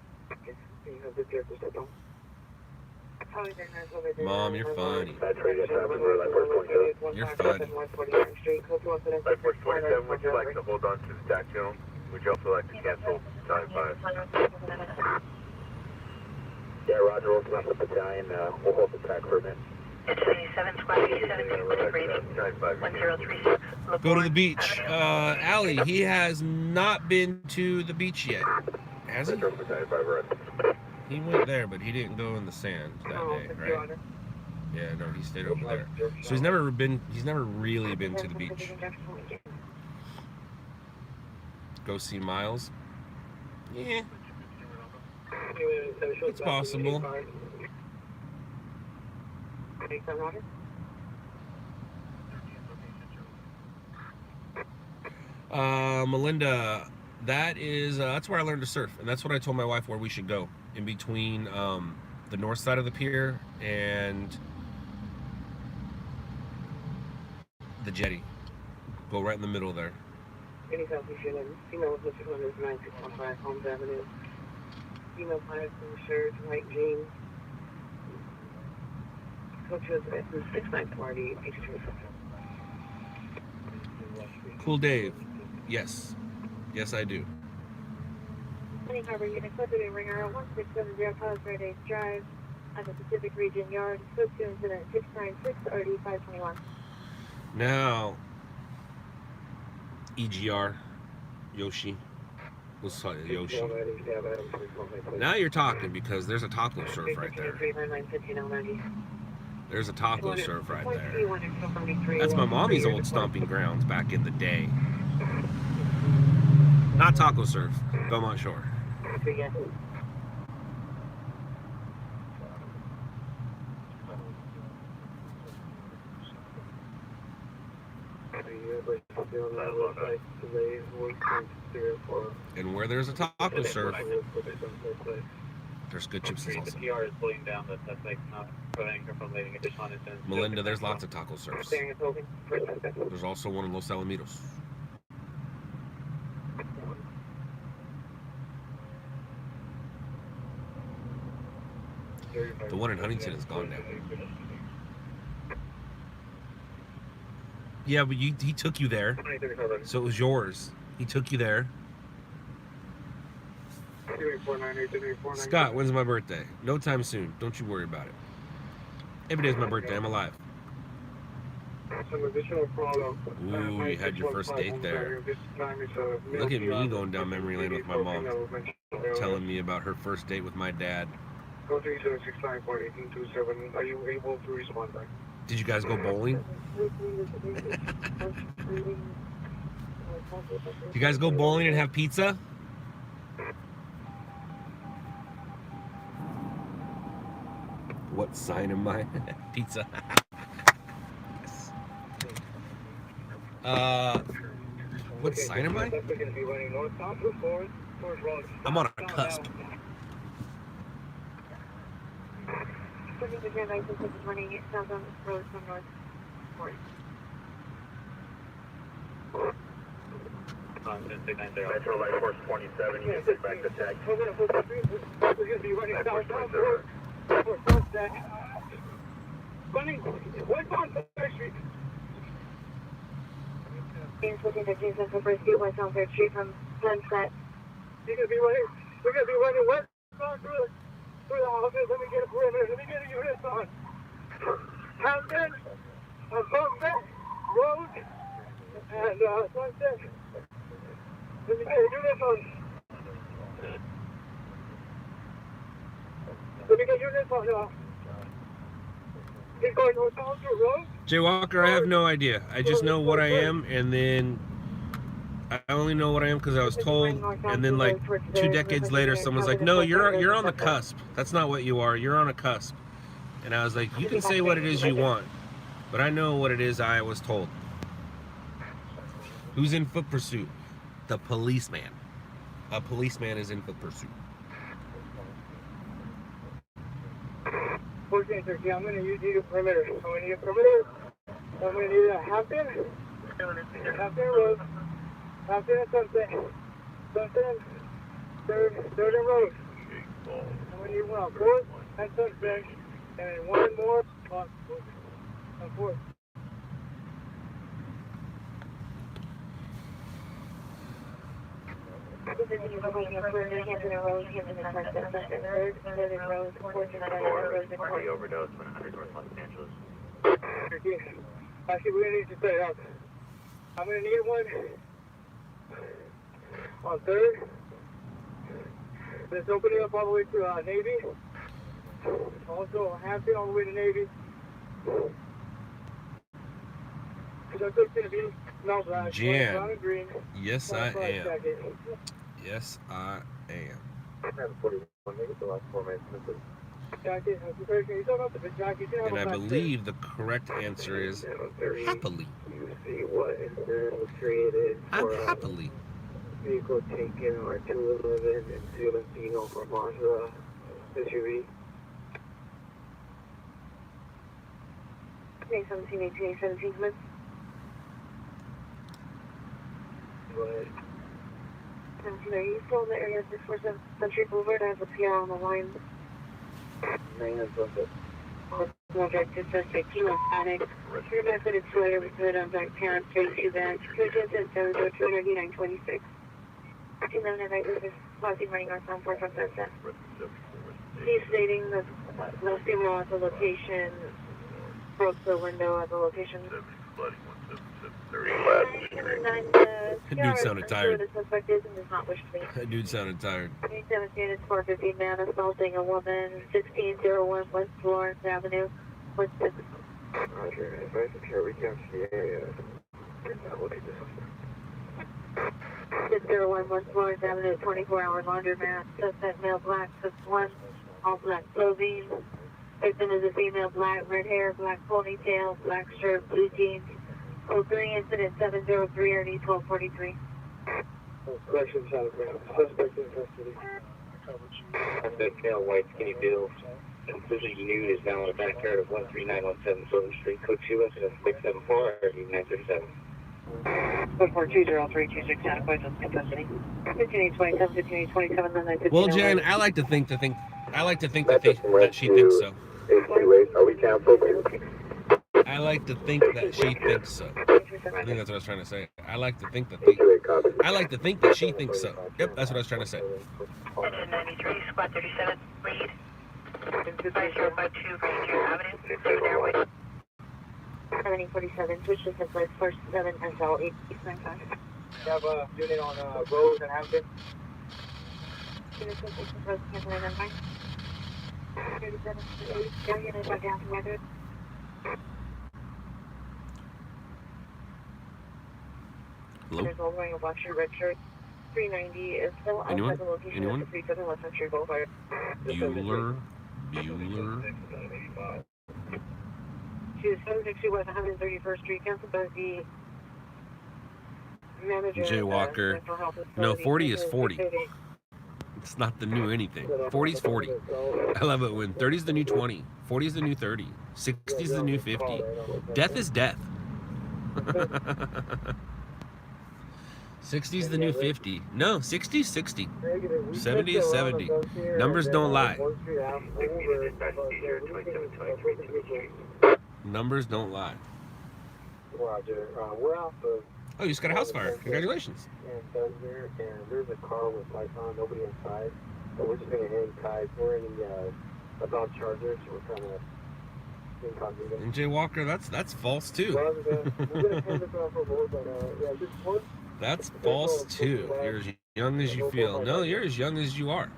[SPEAKER 1] Mom, you're funny. You're funny.
[SPEAKER 4] Light Force 27, would you like to hold on to the deck, Joe? Would you also like to cancel 95?
[SPEAKER 3] Yeah, Roger, we'll come up with the battalion. We'll hold the track for a minute.
[SPEAKER 5] 77 squad 1036.
[SPEAKER 1] Go to the beach. Allie, he has not been to the beach yet. Has he? He went there, but he didn't go in the sand that day, right? Yeah, no, he stayed over there. So he's never really been to the beach. Go see Miles? Yeah. It's possible. Melinda, that's where I learned to surf, and that's what I told my wife where we should go, in between the north side of the pier and the jetty. Go right in the middle there.
[SPEAKER 2] Any Southeast unit, female with 9615 Holmes Avenue. Female pilot, blue shirt, white jeans. Coach was at 6940,
[SPEAKER 1] Cool Dave. Yes. Yes, I do.
[SPEAKER 2] Any Harbor unit, Clipping Ringer, 1670 Paradise Drive, at the Pacific Region Yard, scope 2 incident 696 RD 521.
[SPEAKER 1] Now, EGR, Yoshi. Let's talk to Yoshi. Now you're talking, because there's a taco surf right there. There's a taco surf right there. That's my mommy's old stomping grounds back in the day. Not taco surf, Belmont Shore. And where there's a taco surf, there's good chips and salsa.
[SPEAKER 8] The TR is pulling down the suspect, not preventing her from leaving additional incidents.
[SPEAKER 1] Melinda, there's lots of taco surfs. There's also one in Los Alamitos. The one in Huntington is gone now. Yeah, but he took you there, so it was yours. He took you there. Scott, when's my birthday? No time soon. Don't you worry about it. Every day's my birthday. I'm alive. Ooh, you had your first date there. Look at me going down memory lane with my mom, telling me about her first date with my dad.
[SPEAKER 7] Are you able to respond back?
[SPEAKER 1] Did you guys go bowling? You guys go bowling and have pizza? What sign am I? Pizza. Yes. What sign am I? I'm on a cusp.
[SPEAKER 2] Southbound road from north.
[SPEAKER 4] Metro Light Force 27, you can take back the tag.
[SPEAKER 2] James looking to Jason for First Street, West on 3rd Street from Sunset.
[SPEAKER 7] We're gonna be running west through the houses. Let me get a perimeter. Let me get a unit on Hampton, Sunset Road, and Sunset. Let me get a unit on. Let me get units on. He's going Hotel Road.
[SPEAKER 1] Jay Walker, I have no idea. I just know what I am, and then I only know what I am because I was told, and then like 2 decades later, someone's like, no, you're on the cusp. That's not what you are. You're on a cusp. And I was like, you can say what it is you want, but I know what it is I was told. Who's in foot pursuit? The policeman. A policeman is in foot pursuit.
[SPEAKER 3] 1430, I'm going to use you perimeter. I'm going to need a perimeter. I'm going to need a Hampton Road, Hampton and Sunset, Third and Road. I'm going to need one on 4th and Sunset, and then one more on 4th.
[SPEAKER 8] Party overdose, 100 North Los Angeles.
[SPEAKER 3] Actually, we're going to need to set it up. I'm going to need one on 3rd. Let's open it up all the way to Navy. Also, Hampton all the way to Navy. That's going to be no black.
[SPEAKER 1] Jan.
[SPEAKER 3] Green.
[SPEAKER 1] Yes, I am. Yes, I am. And I believe the correct answer is happily.
[SPEAKER 7] You see what incident was created
[SPEAKER 1] I'm
[SPEAKER 7] for
[SPEAKER 1] happily.
[SPEAKER 7] vehicle taken or 211 and 211 from Mazda SUV.
[SPEAKER 5] 17, come in.
[SPEAKER 7] Go ahead.
[SPEAKER 5] 17, are you still in the area of 647 Century Boulevard? I have a PR on the line.
[SPEAKER 7] Maintenance of it.
[SPEAKER 5] Object is suspect, he was addict. Your method is later with hood on back parents, face 2 bags. Coaches at 7029926. 211 at right with his crossing running on Sound 4 from Sunset. He's stating that the female at the location broke the window at the location.
[SPEAKER 1] That dude sounded tired.
[SPEAKER 5] The suspect is and does not wish to leave.
[SPEAKER 1] That dude sounded tired.
[SPEAKER 5] 17 is 450 man assaulting a woman. 1601 West Florence Avenue. 16.
[SPEAKER 7] Roger, advice if you're recapture the area. Look at this.
[SPEAKER 5] 601 West Florence Avenue, 24-hour laundromat. Suspect male black, 6'1", all black clothing. Victim is a female, black, red hair, black ponytail, black shirt, blue jeans. 03 incident 703 RD 1243.
[SPEAKER 7] Correction, suspect in custody.
[SPEAKER 3] Suspect male, white, skinny build, completely nude, is now in the backyard of 13917 Southern Street, Cook US, 674 RD 937.
[SPEAKER 5] 1420326 adequate in custody. 15827, 15827, then 959.
[SPEAKER 1] Well, Jen, I like to think that she thinks so.
[SPEAKER 7] Are we canceled?
[SPEAKER 1] I like to think that she thinks so. I think that's what I was trying to say. I like to think that she thinks so. Yep, that's what I was trying to say.
[SPEAKER 5] Engine 93, squad 37, lead. 5052 Ranger Avenue, 7 Airway. 7047, switch to place first 7 SL 895.
[SPEAKER 3] You have a unit on Rose and Hampton?
[SPEAKER 5] Unit 26 Rose, cancel 995. 37 8, unit back down to weather.
[SPEAKER 1] Hello?
[SPEAKER 5] There's one wearing a black shirt, red shirt. 390 is still outside the location of the 37 West Century Boulevard.
[SPEAKER 1] Bueller.
[SPEAKER 5] She was 760 West 131st Street, canceled by the manager.
[SPEAKER 1] Jaywalker. No, 40 is 40. It's not the new anything. 40 is 40. I love it when 30 is the new 20. 40 is the new 30. 60 is the new 50. Death is death. 60 is the new 50. No, 60 is 60. 70 is 70. Numbers don't lie. Numbers don't lie.
[SPEAKER 7] Roger. We're off of.
[SPEAKER 1] Oh, you just got a house fire. Congratulations.
[SPEAKER 7] And there's a car with lights on, nobody inside. So we're just gonna hang tight. We're in the about Charger, so we're trying to incognito.
[SPEAKER 1] And Jaywalker, that's false too. That's false too. You're as young as you feel. No, you're as young as you are.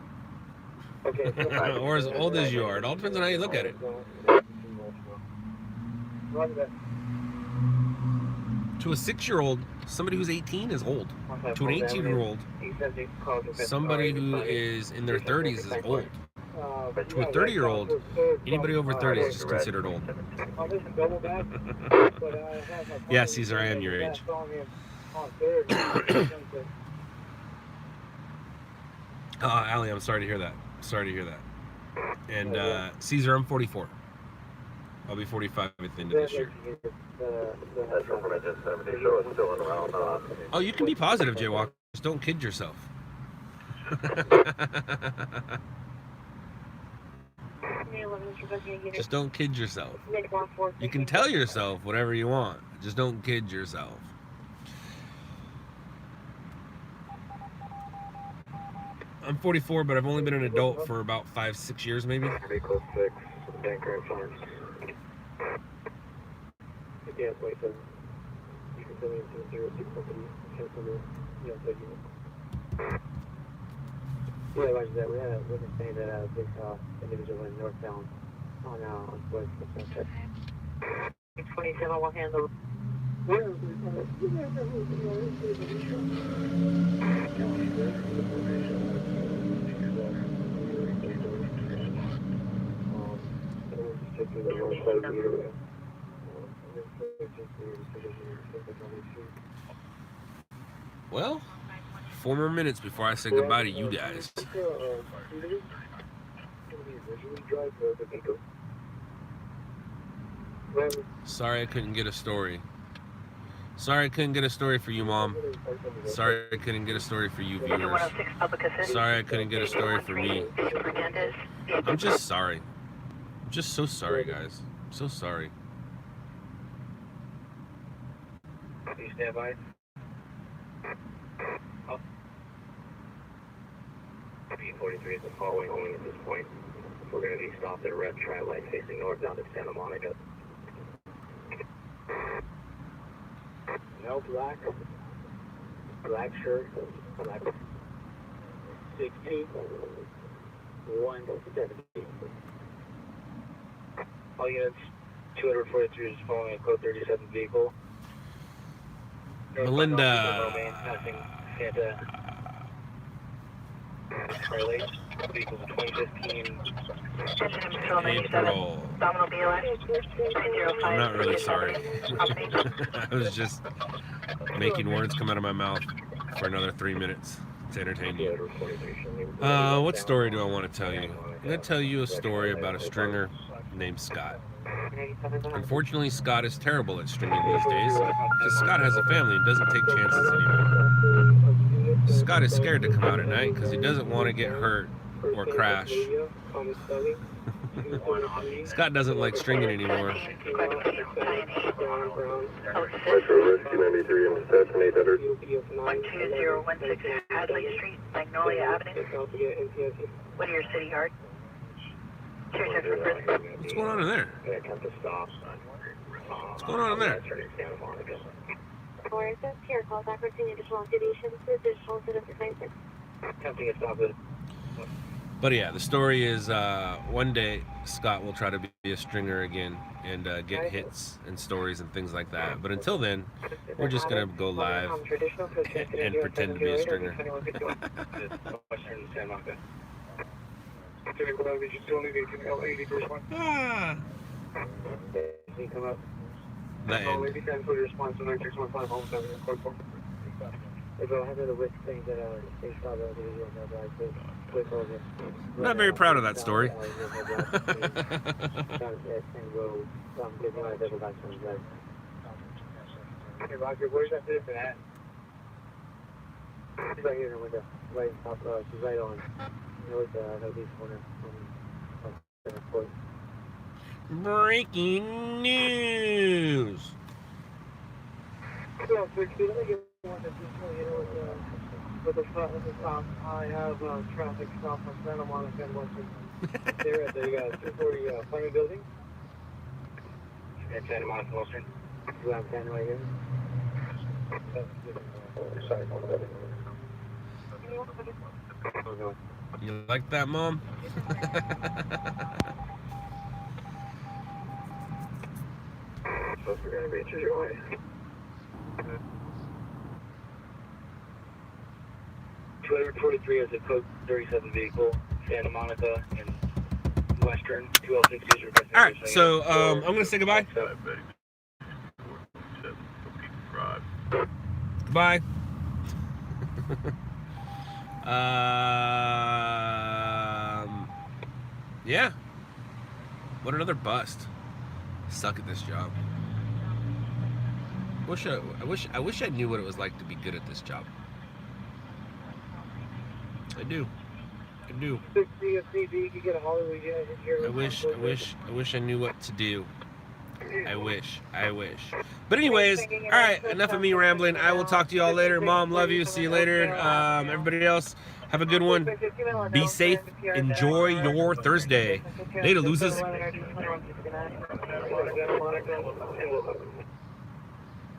[SPEAKER 7] Okay.
[SPEAKER 1] Or as old as you are. It all depends on how you look at it. To a 6-year-old, somebody who's 18 is old. To an 18-year-old, somebody who is in their 30s is old. To a 30-year-old, anybody over 30 is just considered old. Yeah, Caesar, I am your age. Allie, I'm sorry to hear that. Sorry to hear that. And Caesar, I'm 44. I'll be 45 at the end of this year. Oh, you can be positive, Jaywalk. Just don't kid yourself. Just don't kid yourself. You can tell yourself whatever you want. Just don't kid yourself. I'm 44, but I've only been an adult for about 5-6 years, maybe.
[SPEAKER 7] Vehicle 6, Banker Farms. Yes, wait, so you can tell me into 06 company, cancel the unit. Yeah, like that, we had a witness saying that this individual went northbound on West Sunset. 27 will handle.
[SPEAKER 1] Well, 4 more minutes before I say goodbye to you guys. Sorry I couldn't get a story. Sorry I couldn't get a story for you, Mom. Sorry I couldn't get a story for you, viewers. Sorry I couldn't get a story for me. I'm just sorry. I'm just so sorry, guys. I'm so sorry.
[SPEAKER 8] Please stand by. B43 is the following lane at this point. We're going to be stopped at a red tri-light facing north down to Santa Monica.
[SPEAKER 7] No black shirt, black 16, 170.
[SPEAKER 8] All units, 243 is following a code 37 vehicle.
[SPEAKER 1] Melinda.
[SPEAKER 8] Passing Santa. Tri-light. Vehicles 2015.
[SPEAKER 1] April. I'm not really sorry. I was just making words come out of my mouth for another 3 minutes to entertain you. What story do I want to tell you? I'm going to tell you a story about a stringer named Scott. Unfortunately, Scott is terrible at stringing these days because Scott has a family and doesn't take chances anymore. Scott is scared to come out at night because he doesn't want to get hurt or crash. Scott doesn't like stringing anymore.
[SPEAKER 5] 12016 Hadley Street, Magnolia Avenue. What are your city yard?
[SPEAKER 1] What's going on in there? What's going on in there?
[SPEAKER 2] Or is this here? Call back for additional activations to additional citizen.
[SPEAKER 1] But yeah, the story is one day Scott will try to be a stringer again and get hits and stories and things like that. But until then, we're just going to go live and pretend to be a stringer. Ah. The end. I'm not very proud of that story.
[SPEAKER 7] Hey, Roger, where's that citizen at? She's right here in the window. Right on top, she's right on north, northeast corner.
[SPEAKER 1] Breaking news!
[SPEAKER 7] Yeah, 60, let me get one that's just, with the stop. I have traffic stop on Santa Monica and Western. They're at the 240 apartment building.
[SPEAKER 8] At Santa Monica, Western.
[SPEAKER 7] So I'm standing right here. Sorry. Oh, no.
[SPEAKER 1] You like that, Mom?
[SPEAKER 7] We're gonna reach your way.
[SPEAKER 8] 243 is a code 37 vehicle, Santa Monica and Western 206 user.
[SPEAKER 1] All right, so I'm gonna say goodbye. Goodbye. Yeah. What another bust. Suck at this job. I wish I knew what it was like to be good at this job. I do. I wish I knew what to do. I wish. But anyways, all right, enough of me rambling. I will talk to you all later. Mom, love you. See you later. Everybody else, have a good one. Be safe. Enjoy your Thursday. Later, losers.